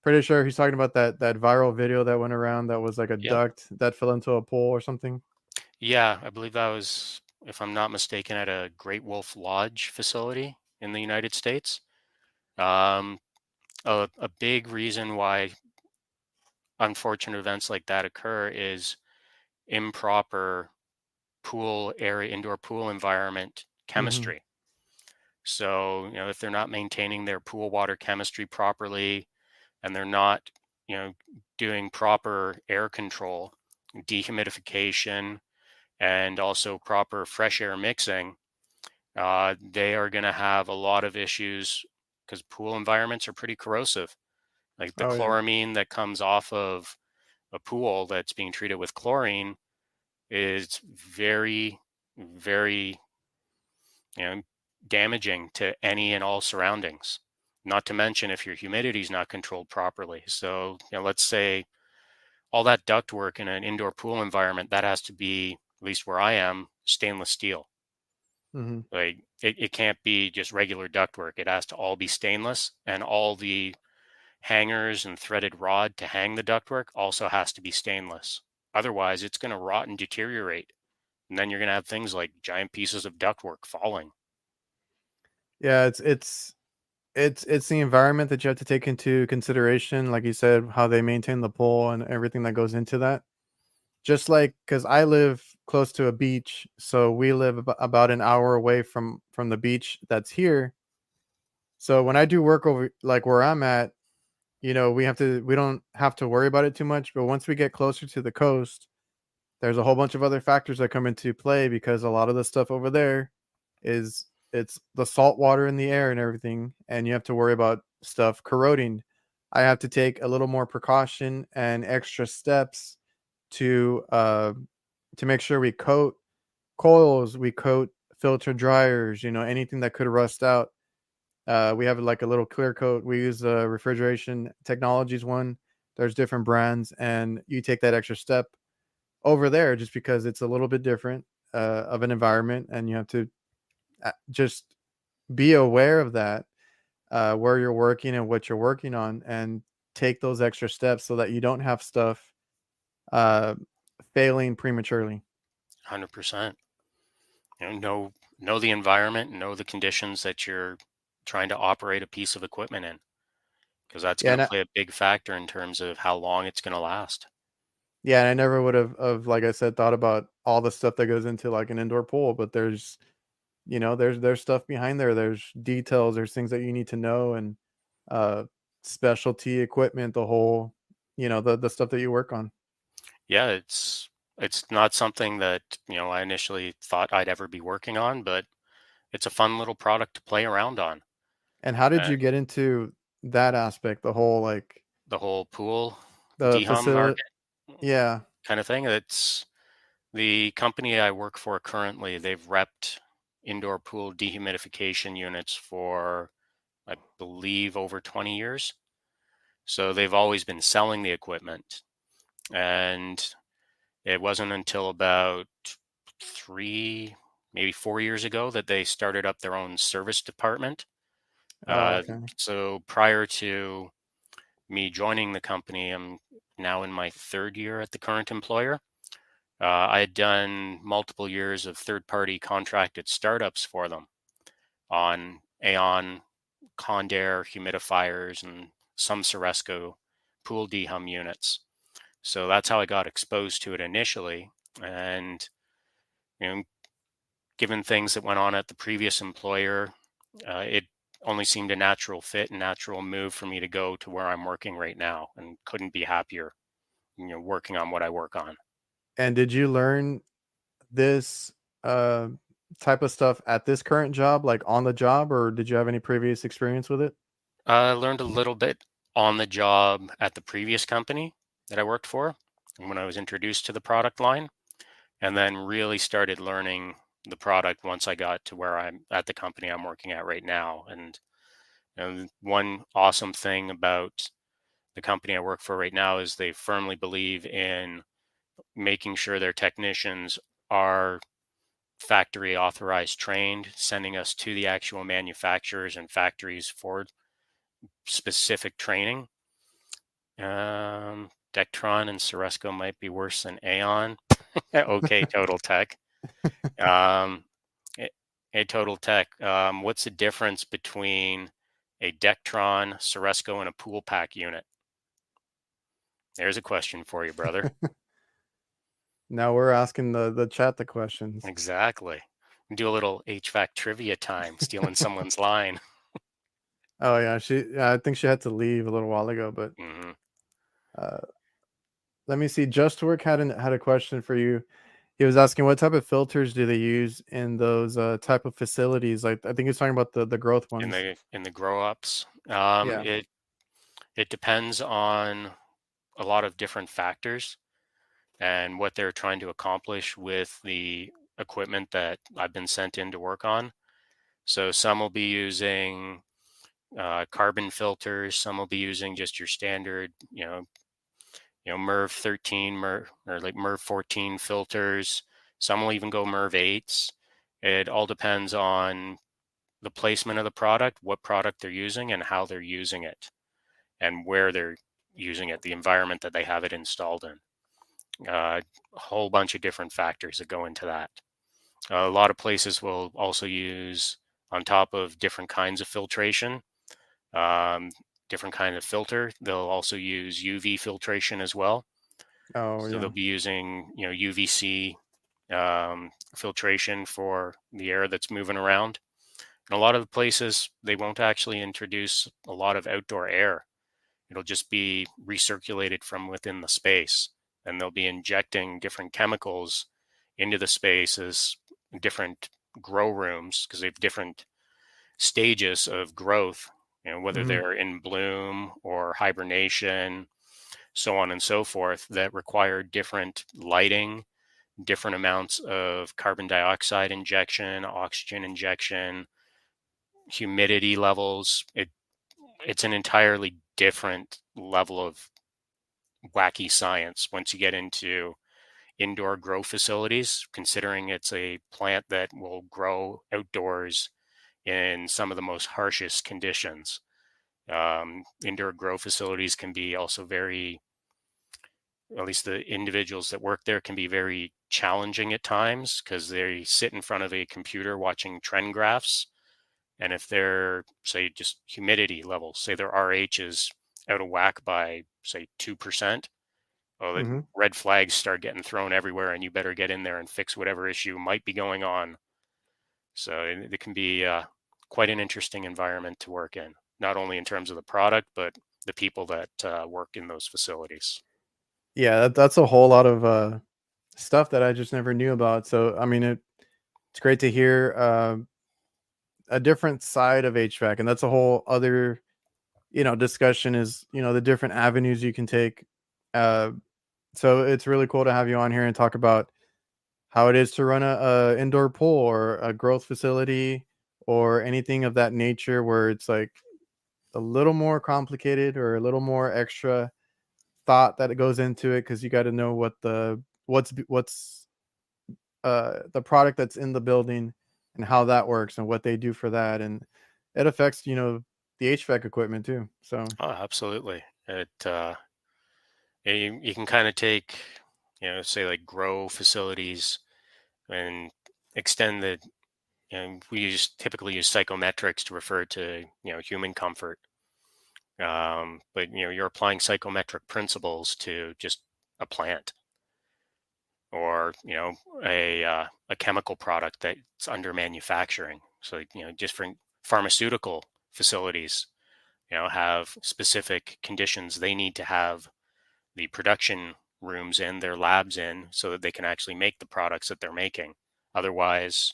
Pretty sure he's talking about that viral video that went around that was like a Yep. duct that fell into a pool or something. Yeah, I believe that was, if I'm not mistaken, at a Great Wolf Lodge facility in the United States. Um, a big reason why unfortunate events like that occur is improper pool area, indoor pool environment Mhm. chemistry. So, if they're not maintaining their pool water chemistry properly and they're not, you know, doing proper air control, dehumidification, and also proper fresh air mixing, they are going to have a lot of issues because pool environments are pretty corrosive. Like the Oh, yeah. chloramine that comes off of a pool that's being treated with chlorine is very, very, you know, damaging to any and all surroundings. Not to mention if your humidity is not controlled properly. So, let's say all that ductwork in an indoor pool environment that has to be, at least where I am, stainless steel. Mhm. Like it can't be just regular ductwork. It has to all be stainless, and all the hangers and threaded rod to hang the ductwork also has to be stainless. Otherwise, it's going to rot and deteriorate. And then you're going to have things like giant pieces of ductwork falling. Yeah, it's the environment that you have to take into consideration, like you said, how they maintain the pool and everything that goes into that. Just like because I live close to a beach, so we live about an hour away from the beach that's here. So when I do work over like where I'm at, we don't have to worry about it too much. But once we get closer to the coast, there's a whole bunch of other factors that come into play because a lot of the stuff over there is it's the salt water in the air and everything, and you have to worry about stuff corroding. I have to take a little more precaution and extra steps to uh to make sure we coat coils, we coat filter dryers, anything that could rust out. We have like a little clear coat. We use the refrigeration technologies one. There's different brands, and you take that extra step over there just because it's a little bit different of an environment, and you have to just be aware of that, where you're working and what you're working on, and take those extra steps so that you don't have stuff uh, failing prematurely. 100%. Know the environment, know the conditions that you're trying to operate a piece of equipment in, because that's Yeah, going and to play a big factor in terms of how long it's going to last. yeah, and I never would have like I said, thought about all the stuff that goes into like an indoor pool, but there's stuff behind there. There's details, there's things that you need to know, and uh specialty equipment, the whole, the stuff that you work on. Yeah, it's not something that, I initially thought I'd ever be working on, but it's a fun little product to play around on. And how did Uh, you get into that aspect, the whole, like, the whole pool the dehum facility? market Yeah. kind of thing. It's the company I work for currently. They've repped indoor pool dehumidification units for, I believe, over 20 years. So they've always been selling the equipment. And it wasn't until about 3, maybe 4 years ago that they started up their own service department. Oh, Uh, okay. so prior to me joining the company, I'm now in my third year at the current employer. I had done multiple years of third-party contracted startups for them on Aon, Condair humidifiers, and some Ceresco pool dehum units. So that's how I got exposed to it initially. And you know, given things that went on at the previous employer, it only seemed a natural fit and natural move for me to go to where I'm working right now, and couldn't be happier, working on what I work on. And did you learn this, uh, type of stuff at this current job, like, on the job, or did you have any previous experience with it? I learned a little bit on the job at the previous company that I worked for when I was introduced to the product line, and then really started learning the product once I got to where I'm at the company I'm working at right now. And one awesome thing about the company I work for right now is they firmly believe in making sure their technicians are factory authorized trained, sending us to the actual manufacturers and factories for specific training. Dectron and Ceresco might be worse than Aon. Okay, Total Tech. Um, a Total Tech. What's the difference between a Dectron, Ceresco, and a pool pack unit? There's a question for you, brother. Now we're asking the chat the questions. Exactly. Do a little HVAC trivia time, stealing someone's line. Oh, yeah, I think she had to leave a little while ago, but, Hmm. uh, let me see. Just Work had a question for you. He was asking what type of filters do they use in those, type of facilities? Like, I think he was talking about the growth In ones. the grow ups, Yeah. it depends on a lot of different factors and what they're trying to accomplish with the equipment that I've been sent in to work on. So some will be using carbon filters. Some will be using just your standard, MERV 13, or like MERV 14 filters. Some will even go MERV 8s. It all depends on the placement of the product, what product they're using, and how they're using it, and where they're using it, the environment that they have it installed in. A whole bunch of different factors that go into that. A lot of places will also use, on top of different kinds of filtration, um, different kind of filter. They'll also use UV filtration as well. Oh, So they'll yeah. be using, UVC filtration for the air that's moving around. And a lot of the places, they won't actually introduce a lot of outdoor air. It'll just be recirculated from within the space. And they'll be injecting different chemicals into the spaces, different grow rooms, because they have different stages of growth, whether Mhm. they're in bloom or hibernation, so on and so forth, that require different lighting, different amounts of carbon dioxide injection, oxygen injection, humidity levels. It's an entirely different level of wacky science once you get into indoor grow facilities, considering it's a plant that will grow outdoors in some of the most harshest conditions. Indoor grow facilities can be also very, at least the individuals that work there can be very challenging at times because they sit in front of a computer watching trend graphs. And if they're, say, just humidity levels, say their RH is out of whack by, say, 2%, well, the Mhm. red flags start getting thrown everywhere, and you better get in there and fix whatever issue might be going on. So it can be quite an interesting environment to work in, not only in terms of the product, but the people that work in those facilities. Yeah, that's a whole lot of stuff that I just never knew about. So I mean, it's great to hear a different side of HVAC, and that's a whole other discussion. Is the different avenues you can take. Uh, so it's really cool to have you on here and talk about how it is to run a indoor pool or a growth facility or anything of that nature, where it's like a little more complicated or a little more extra thought that it goes into it, because you got to know what's the product that's in the building and how that works and what they do for that, and it affects the HVAC equipment too. So Oh, absolutely. You can kind of take, say like grow facilities and extend the, we typically use psychometrics to refer to, human comfort. But you're applying psychometric principles to just a plant or a chemical product that's under manufacturing. So different pharmaceutical facilities have specific conditions they need to have the production rooms in, their labs in, so that they can actually make the products that they're making. Otherwise,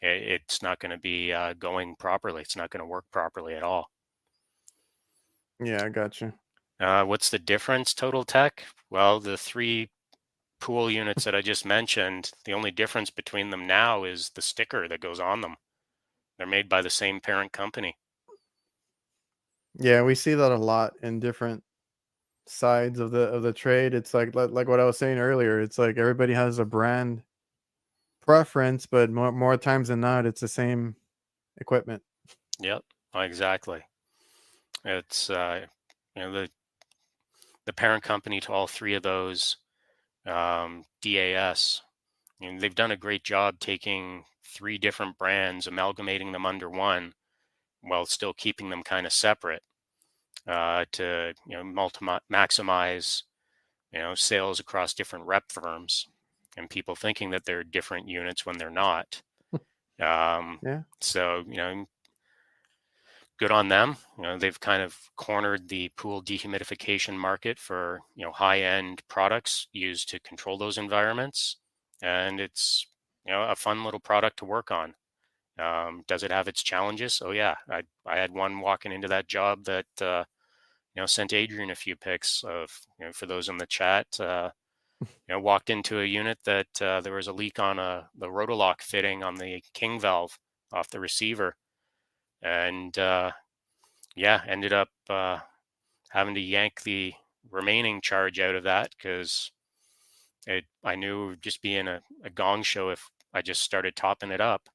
it's not going to be going properly. It's not going to work properly at all. yeah, I got you. What's the difference, Total Tech? Well, the three pool units that I just mentioned, the only difference between them now is the sticker that goes on them. They're made by the same parent company. Yeah, we see that a lot in different sides of the trade. It's like what I was saying earlier. It's like everybody has a brand preference, but more times than not, it's the same equipment. Yep, exactly. It's the parent company to all three of those, DAS. They've done a great job taking three different brands, amalgamating them under one, while still keeping them kind of separate, to maximize sales across different rep firms, and people thinking that they're different units when they're not. Um, Yeah. so good on them. They've kind of cornered the pool dehumidification market for high-end products used to control those environments, and it's a fun little product to work on. Does it have its challenges? Oh yeah, I had one walking into that job that sent Adrian a few pics of, for those in the chat. Walked into a unit that there was a leak on the rotolock fitting on the king valve off the receiver, and yeah, ended up having to yank the remaining charge out of that because I knew it would just be in a gong show if I just started topping it up.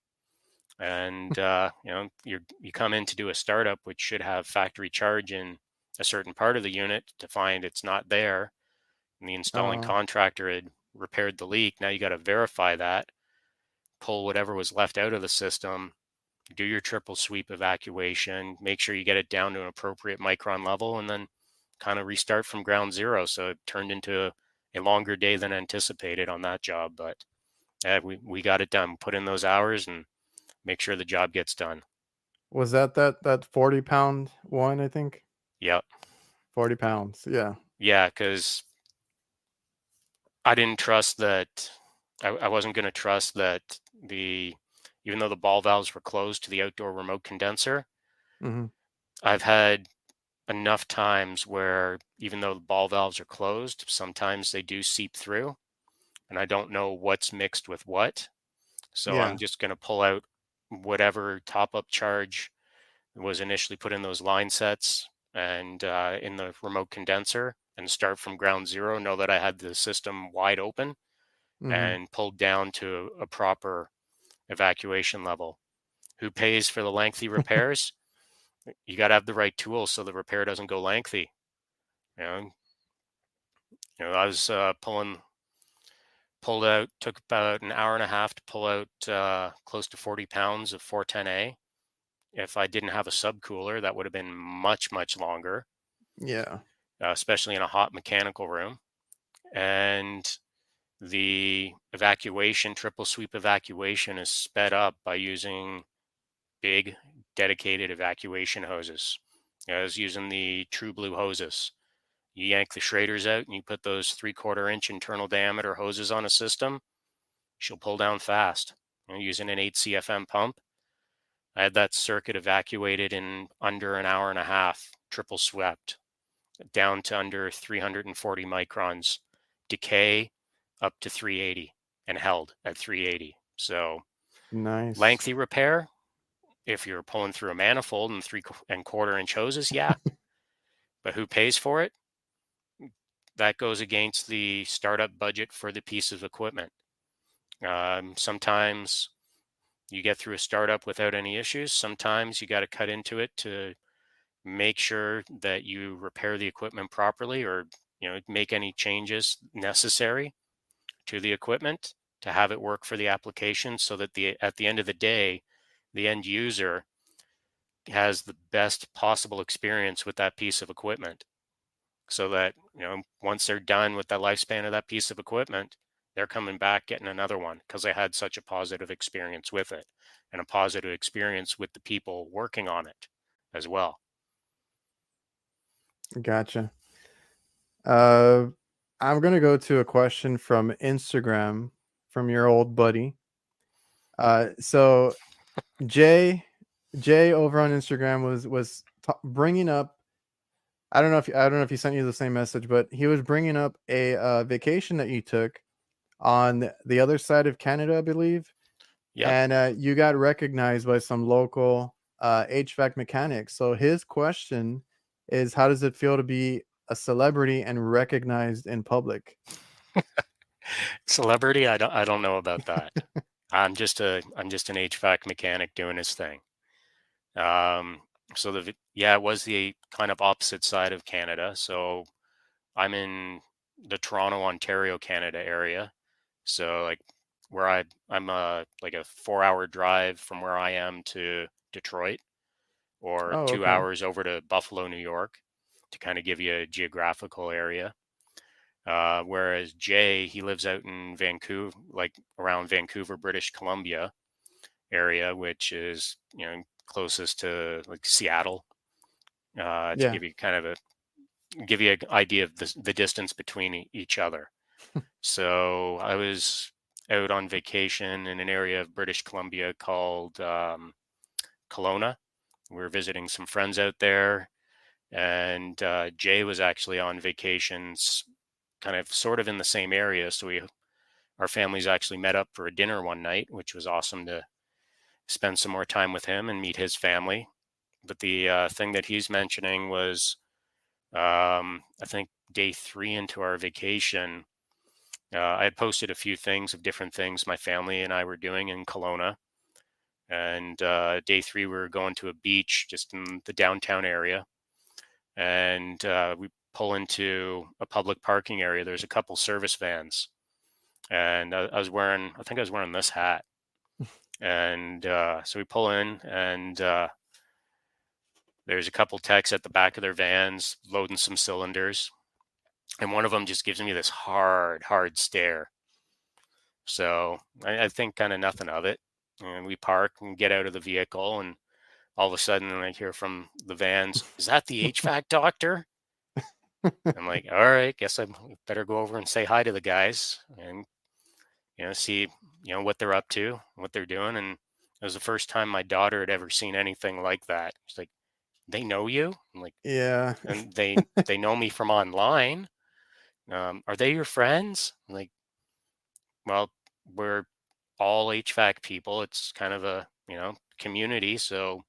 And you come in to do a startup, which should have factory charge in a certain part of the unit, to find it's not there, and the installing Uh, contractor had repaired the leak. Now you got to verify that, pull whatever was left out of the system, do your triple sweep evacuation, make sure you get it down to an appropriate micron level, and then kind of restart from ground zero. So it turned into a longer day than anticipated on that job, but we got it done. Put in those hours and make sure the job gets done. was that 40-pound one? I think Yep. 40 pounds. Yeah. Yeah, because I didn't trust that. I wasn't going to trust that even though the ball valves were closed to the outdoor remote condenser, Hmm. I've had enough times where even though the ball valves are closed, sometimes they do seep through, and I don't know what's mixed with what. So I'm Yeah. just going to pull out whatever top up charge was initially put in those line sets and in the remote condenser, and start from ground zero. Know that I had the system wide open Hmm. and pulled down to a proper evacuation level. Who pays for the lengthy repairs? You got to have the right tools so the repair doesn't go lengthy. You know, I was pulled out, took about an hour and a half to pull out close to 40 pounds of 410A. If I didn't have a subcooler, that would have been much, much longer, Yeah. especially in a hot mechanical room. And the evacuation, triple sweep evacuation, is sped up by using big dedicated evacuation hoses. I was using the True Blue hoses. You yank the Schraders out and you put those 3/4 inch internal diameter hoses on a system, she'll pull down fast. Using an 8 CFM pump, I had that circuit evacuated in under an hour and a half, triple swept, down to under 340 microns, decay up to 380, and held at 380. So Nice. lengthy repair, if you're pulling through a manifold and 3/4 inch hoses, yeah. But who pays for it? That goes against the startup budget for the piece of equipment. Sometimes you get through a startup without any issues. Sometimes you got to cut into it to make sure that you repair the equipment properly, or make any changes necessary to the equipment to have it work for the application, so that at the end of the day, the end user has the best possible experience with that piece of equipment, so that once they're done with the lifespan of that piece of equipment, they're coming back getting another one because they had such a positive experience with it, and a positive experience with the people working on it as well. Gotcha. Uh, I'm gonna go to a question from Instagram from your old buddy. So Jay, Jay over on Instagram was bringing up. I don't know if he sent you the same message, but he was bringing up a vacation that you took on the other side of Canada, I believe, Yep. and you got recognized by some local HVAC mechanics. So his question is, how does it feel to be a celebrity and recognized in public? Celebrity, I don't know about that. I'm just an HVAC mechanic doing his thing. So it was the kind of opposite side of Canada. So I'm in the Toronto, Ontario, Canada area. So like where I'm like a 4-hour drive from where I am to Detroit, or Oh, two okay. hours over to Buffalo, New York, to kind of give you a geographical area. Whereas Jay, he lives out in Vancouver, like around Vancouver, British Columbia area, which is closest to like Seattle. To Yeah. give you an idea of the distance between each other. So I was out on vacation in an area of British Columbia called Kelowna. We were visiting some friends out there, and Jay was actually on vacations, kind of sort of in the same area. So our families actually met up for a dinner one night, which was awesome to spend some more time with him and meet his family. But the thing that he's mentioning was, I think day 3 into our vacation, I had posted a few things of different things my family and I were doing in Kelowna. And day 3, we were going to a beach just in the downtown area. And we pull into a public parking area. There's a couple service vans. And I think I was wearing this hat. And so we pull in, and there's a couple techs at the back of their vans loading some cylinders. And one of them just gives me this hard stare. So I think kind of nothing of it. And we park and get out of the vehicle, and all of a sudden I hear from the vans, "Is that the HVAC doctor?" I'm like, "All right, guess I better go over and say hi to the guys and see what they're up to, what they're doing." And it was the first time my daughter had ever seen anything like that. She's like, "They know you?" I'm like, Yeah. "And they know me from online. Are they your friends?" I'm like, "Well, we're all HVAC people. It's kind of a community, so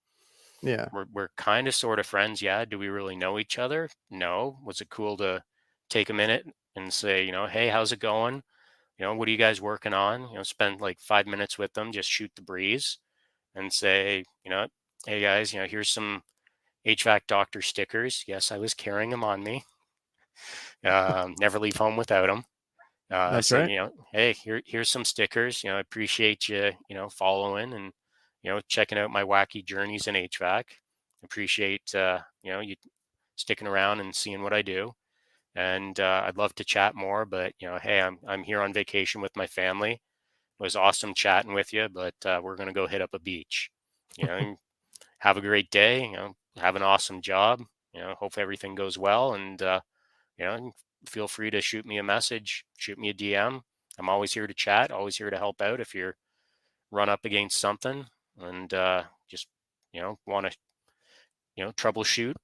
Yeah. we're kind of sort of friends. Yeah. Do we really know each other? No. Was it cool to take a minute and say, hey, how's it going? What are you guys working on? Spend like 5 minutes with them, just shoot the breeze and say, hey guys, here's some HVAC Doctor stickers. Yes, I was carrying them on me. Never leave home without them. That's Say, right. hey, here's some stickers. I appreciate you, following and checking out my wacky journeys in HVAC. Appreciate you sticking around and seeing what I do. And I'd love to chat more, but hey, I'm here on vacation with my family. It was awesome chatting with you, but we're gonna go hit up a beach. Have a great day. have an awesome job. Hope everything goes well, and you know, feel free to shoot me a message, shoot me a DM. I'm always here to chat, always here to help out if you're run up against something and just want to troubleshoot.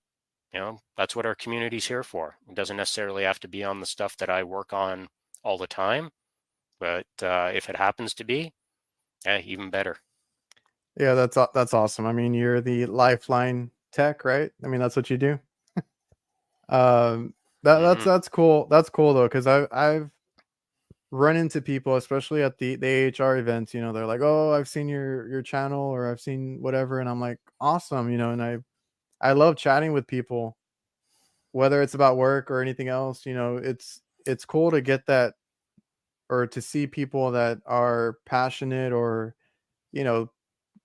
That's what our community's here for. It doesn't necessarily have to be on the stuff that I work on all the time, but if it happens to be, even better. Yeah, that's awesome. I mean, you're the lifeline tech, right? I mean, that's what you do. Hmm. That's cool. That's cool though, because I've run into people, especially at the AHR events. They're like, "Oh, I've seen your channel, or I've seen whatever," and I'm like, "Awesome," and I love chatting with people, whether it's about work or anything else. It's cool to get that, or to see people that are passionate, or you know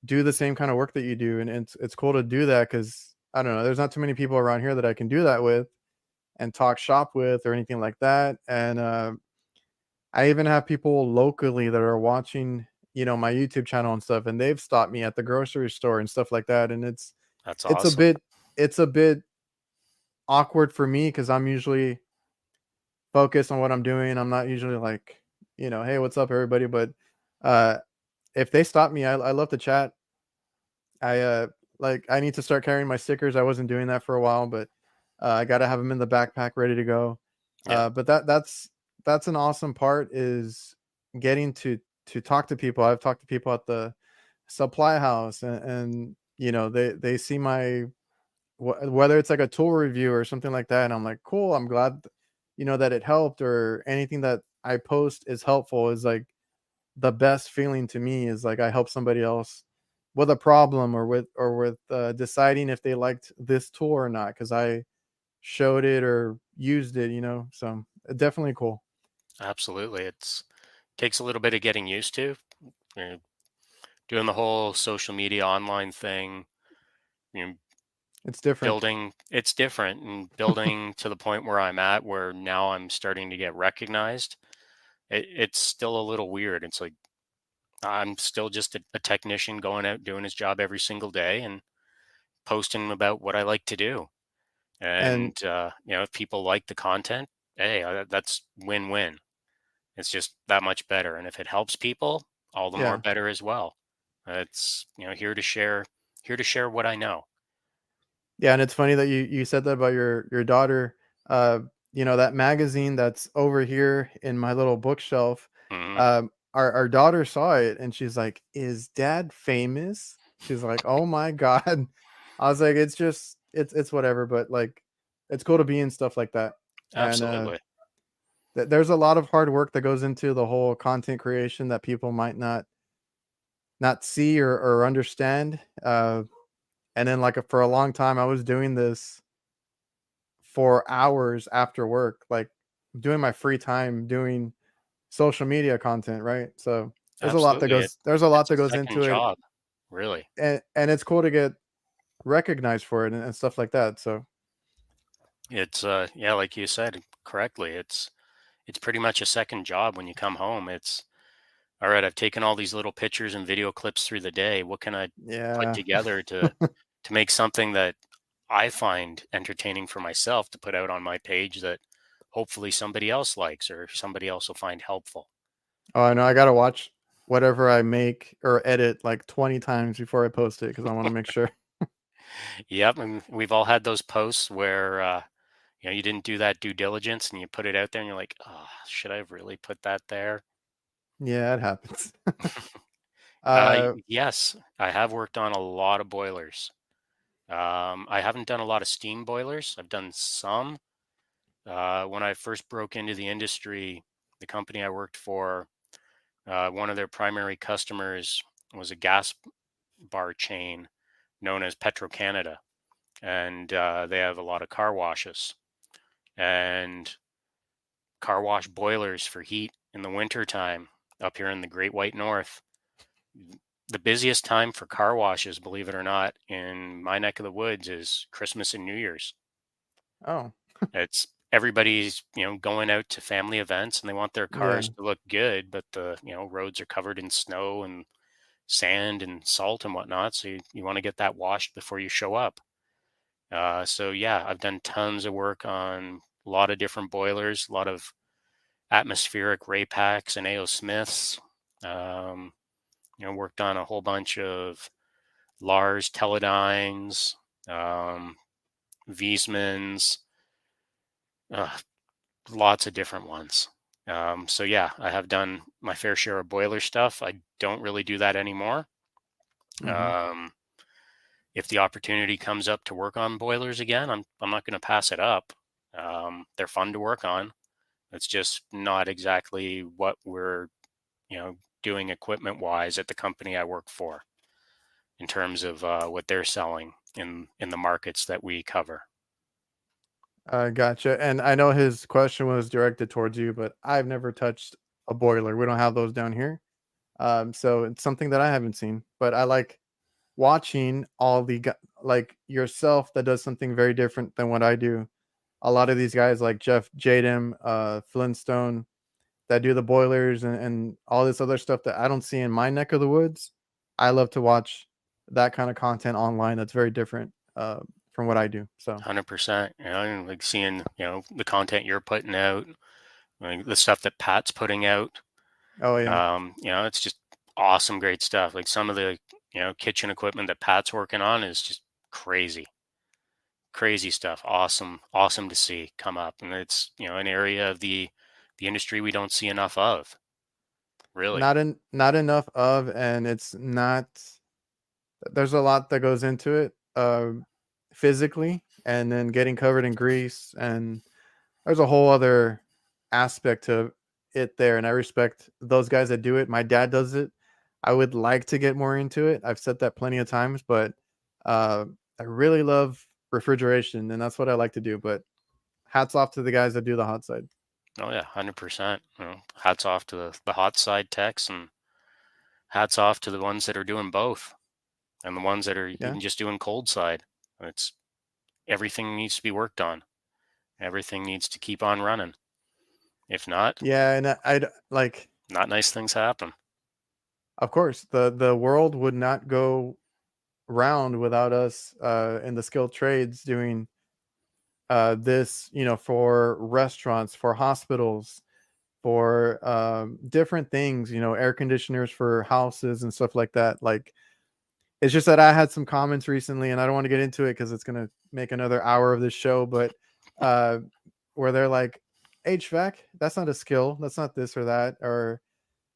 do the same kind of work that you do, and it's cool to do that because I don't know, there's not too many people around here that I can do that with and talk shop with or anything like that. And I even have people locally that are watching, my YouTube channel and stuff, and they've stopped me at the grocery store and stuff like that. And That's it's a awesome. bit it's a bit awkward for me because I'm usually focused on what I'm doing. I'm not usually like, hey, what's up, everybody? But uh, if they stop me, I love to chat. I need to start carrying my stickers. I wasn't doing that for a while, but I got to have them in the backpack ready to go. Yeah, But that's an awesome part, is getting to talk to people. I've talked to people at the supply house, and they see my whether it's like a tool review or something like that, and I'm like, cool. I'm glad that it helped, or anything that I post is helpful. Is like the best feeling to me, is like I help somebody else with a problem, or with deciding if they liked this tool or not, because I showed it or used it. So definitely cool. absolutely. It's takes a little bit of getting used to. you Doing the whole social media online thing. You know, It's different. building it's different, and building to the point where I'm at, where now I'm starting to get recognized. It's still a little weird. It's like I'm still just a technician going out doing his job every single day and posting about what I like to do. And And if people like the content, hey, that's win-win. It's just that much better. And if it helps people, all the more yeah. better as well. It's here to share what I know. Yeah, and it's funny that you said that about your daughter. Uh, that magazine that's over here in my little bookshelf. Hmm. Our daughter saw it, and she's like, "Is Dad famous?" She's like, "Oh my god." I was like, "It's just it's whatever," but like, it's cool to be in stuff like that. And Absolutely. there's a lot of hard work that goes into the whole content creation that people might not see or understand. And then, like, for a long time, I was doing this for hours after work, like, doing my free time doing social media content, right? So, Absolutely. there's a lot It's that a goes second into it, job, really. and it's cool to get recognized for it, and stuff like that. So, It's yeah, like you said correctly. It's pretty much a second job when you come home. It's all right, I've taken all these little pictures and video clips through the day. What can I put yeah. together to make something that I find entertaining for myself to put out on my page that hopefully somebody else likes or somebody else will find helpful. Oh, I know, I gotta watch whatever I make or edit, like, 20 times before I post it, because I wanna make sure. Yep, and we've all had those posts where you didn't do that due diligence and you put it out there and you're like, oh, should I have really put that there? Yeah, it happens. Uh, Yes, I have worked on a lot of boilers. I haven't done a lot of steam boilers. I've done some. When I first broke into the industry, the company I worked for, one of their primary customers was a gas bar chain known as Petro Canada, and they have a lot of car washes and car wash boilers for heat in the winter time up here in the Great White North. The busiest time for car washes, believe it or not, in my neck of the woods is Christmas and New Year's. oh, It's everybody's, going out to family events and they want their yeah. cars to look good, but the, roads are covered in snow and sand and salt and whatnot. So you want to get that washed before you show up. So yeah, I've done tons of work on a lot of different boilers, a lot of atmospheric Ray Packs and A.O. Smiths. Um, worked on a whole bunch of Lars Teledynes, um, Wiesmans, uh, lots of different ones. So yeah, I have done my fair share of boiler stuff. I don't really do that anymore. Hmm. Um, if the opportunity comes up to work on boilers again, I'm not going to pass it up. They're fun to work on. It's just not exactly what we're doing equipment wise at the company I work for in terms of what they're selling in the markets that we cover. Gotcha. And I know his question was directed towards you, but I've never touched a boiler. We don't have those down here. So it's something that I haven't seen, but I like watching all the like yourself that does something very different than what I do. A lot of these guys like Jeff Jadem, Flintstone that do the boilers and all this other stuff that I don't see in my neck of the woods. I love to watch that kind of content online that's very different from what I do. So, 100%. And like seeing the content you're putting out, like the stuff that Pat's putting out. oh yeah, It's just awesome, great stuff. Like some of the kitchen equipment that Pat's working on is just crazy, crazy stuff. Awesome, awesome to see come up, and it's an area of the industry we don't see enough of, really. not enough of, and it's not. There's a lot that goes into it, physically, and then getting covered in grease, and there's a whole other aspect to it there. And I respect those guys that do it. My dad does it. I would like to get more into it. I've said that plenty of times, but uh, I really love refrigeration, and that's what I like to do. But hats off to the guys that do the hot side. Oh yeah, 100%. Hats off to the hot side techs, and hats off to the ones that are doing both, and the ones that are Yeah, even just doing cold side. It's everything needs to be worked on. Everything needs to keep on running. If not, yeah, and like, not nice things happen. of course, the world would not go round without us in the skilled trades doing this, for restaurants, for hospitals, for different things, air conditioners for houses and stuff like that. Like, it's just that I had some comments recently, and I don't want to get into it because it's gonna make another hour of this show, but uh, where they're like, HVAC, that's not a skill, that's not this or that, or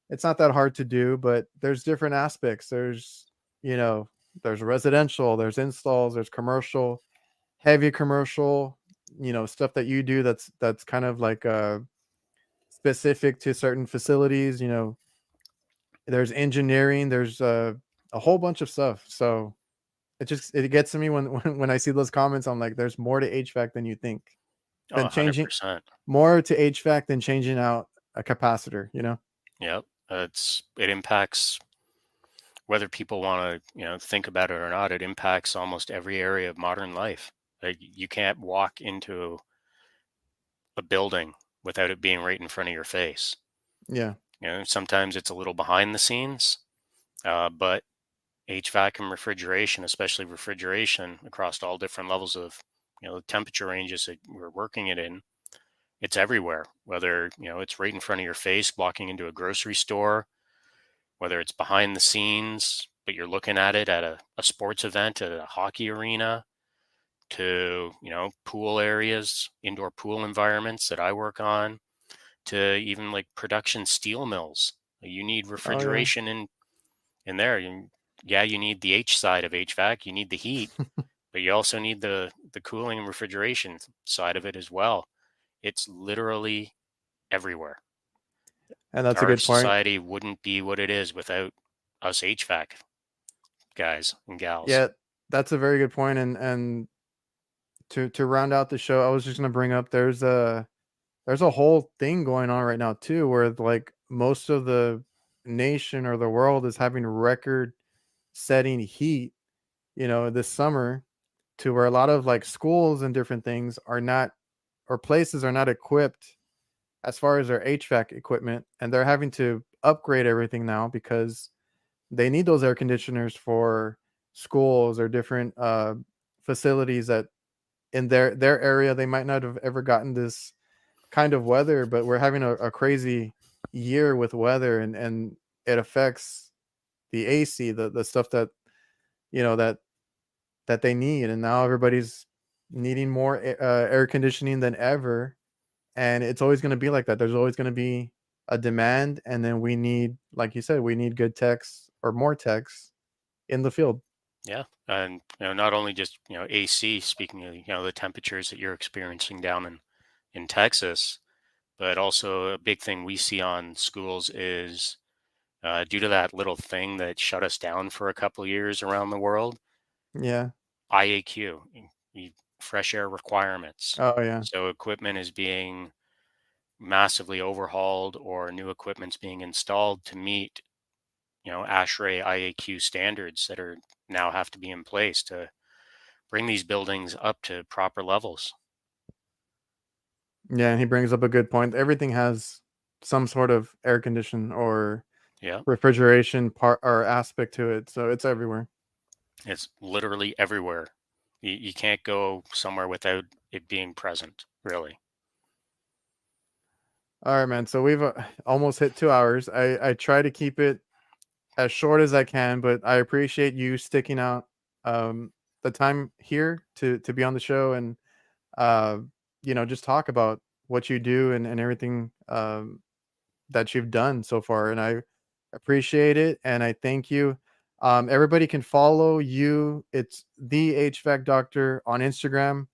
it's not that hard to do, but there's different aspects. You know, there's residential, there's installs, there's commercial, heavy commercial, stuff that you do that's kind of like specific to certain facilities, there's engineering, there's a whole bunch of stuff. So it gets to me when I see those comments. I'm like, there's more to HVAC than you think. Oh, Than changing 100%. more to HVAC than changing out a capacitor. Yep. It impacts whether people want to, think about it or not. It impacts almost every area of modern life. Like you can't walk into a building without it being right in front of your face. Yeah. Sometimes it's a little behind the scenes, but HVAC and refrigeration, especially refrigeration across all different levels of, the temperature ranges that we're working it in, it's everywhere. Whether, it's right in front of your face, walking into a grocery store, whether it's behind the scenes, but you're looking at it at a sports event at a hockey arena, to, pool areas, indoor pool environments that I work on, to even like production steel mills. You need Oh yeah. refrigeration in there. Yeah, you need the H side of HVAC, you need the heat, but you also need the cooling and refrigeration side of it as well. It's literally everywhere. And that's a Our good point. society wouldn't be what it is without us HVAC guys and gals. Yeah, that's a very good point. And to round out the show, I was just gonna bring up there's a whole thing going on right now too, where like most of the nation or the world is having record setting heat, this summer, to where a lot of like schools and different things are not, or places are not equipped as far as their HVAC equipment, and they're having to upgrade everything now because they need those air conditioners for schools or different facilities that in their area, they might not have ever gotten this kind of weather, but we're having a crazy year with weather, and it affects the AC, the stuff that you know that they need, and now everybody's needing more air conditioning than ever, and it's always going to be like that. There's always going to be a demand, and then we need, like you said, we need good techs or more techs in the field. Yeah, and not only just AC. Speaking of the temperatures that you're experiencing down in Texas, but also a big thing we see on schools is due to that little thing that shut us down for a couple of years around the world, Yeah. IAQ, fresh air requirements. Oh yeah. So equipment is being massively overhauled or new equipment's being installed to meet, ASHRAE IAQ standards that are now have to be in place to bring these buildings up to proper levels. Yeah, and he brings up a good point. Everything has some sort of air condition or Yeah, refrigeration part or aspect to it, so it's everywhere. it's literally everywhere. You can't go somewhere without it being present, really. All right, man. So we've almost hit 2 hours. I try to keep it as short as I can, but I appreciate you sticking out um, the time here to be on the show and uh, just talk about what you do and everything that you've done so far. And I appreciate it, and I thank you. Everybody can follow you. It's the HVAC Doctor on Instagram,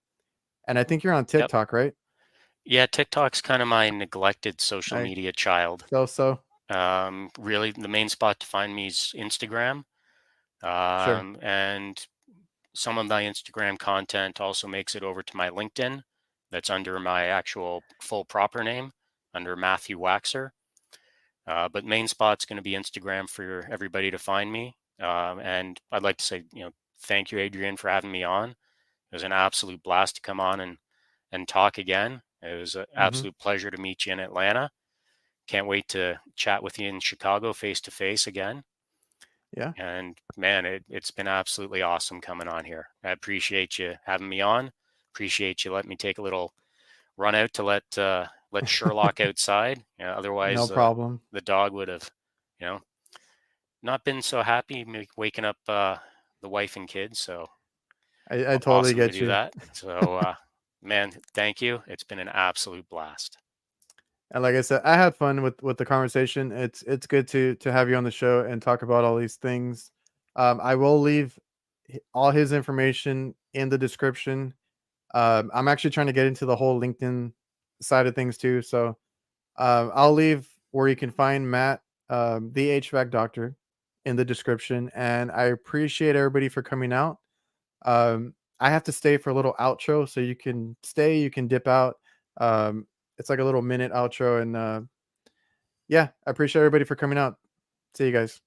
and I think you're on Yep. TikTok, right? Yeah, TikTok's kind of my neglected social I media child. so Really, the main spot to find me is Instagram. sure. And some of my Instagram content also makes it over to my LinkedIn. That's under my actual full proper name, under Matthew Waxer. But main spot's going to be Instagram for everybody to find me. And I'd like to say, thank you, Adrian, for having me on. It was an absolute blast to come on and talk again. It was an Hmm. absolute pleasure to meet you in Atlanta. Can't wait to chat with you in Chicago face to face again. Yeah. And man, it's been absolutely awesome coming on here. I appreciate you having me on. Appreciate you letting me take a little run out to let Sherlock outside. No Otherwise, problem. the dog would have, you know, not been so happy waking up the wife and kids. So I totally awesome to get do you. that. So, man, thank you. It's been an absolute blast. And like I said, I had fun with the conversation. It's good to have you on the show and talk about all these things. I will leave all his information in the description. I'm actually trying to get into the whole LinkedIn side of things too. So I'll leave where you can find Matt, the HVAC Doctor, in the description. And I appreciate everybody for coming out. I have to stay for a little outro, so you can stay, you can dip out. It's like a little minute outro, and yeah, I appreciate everybody for coming out. See you guys.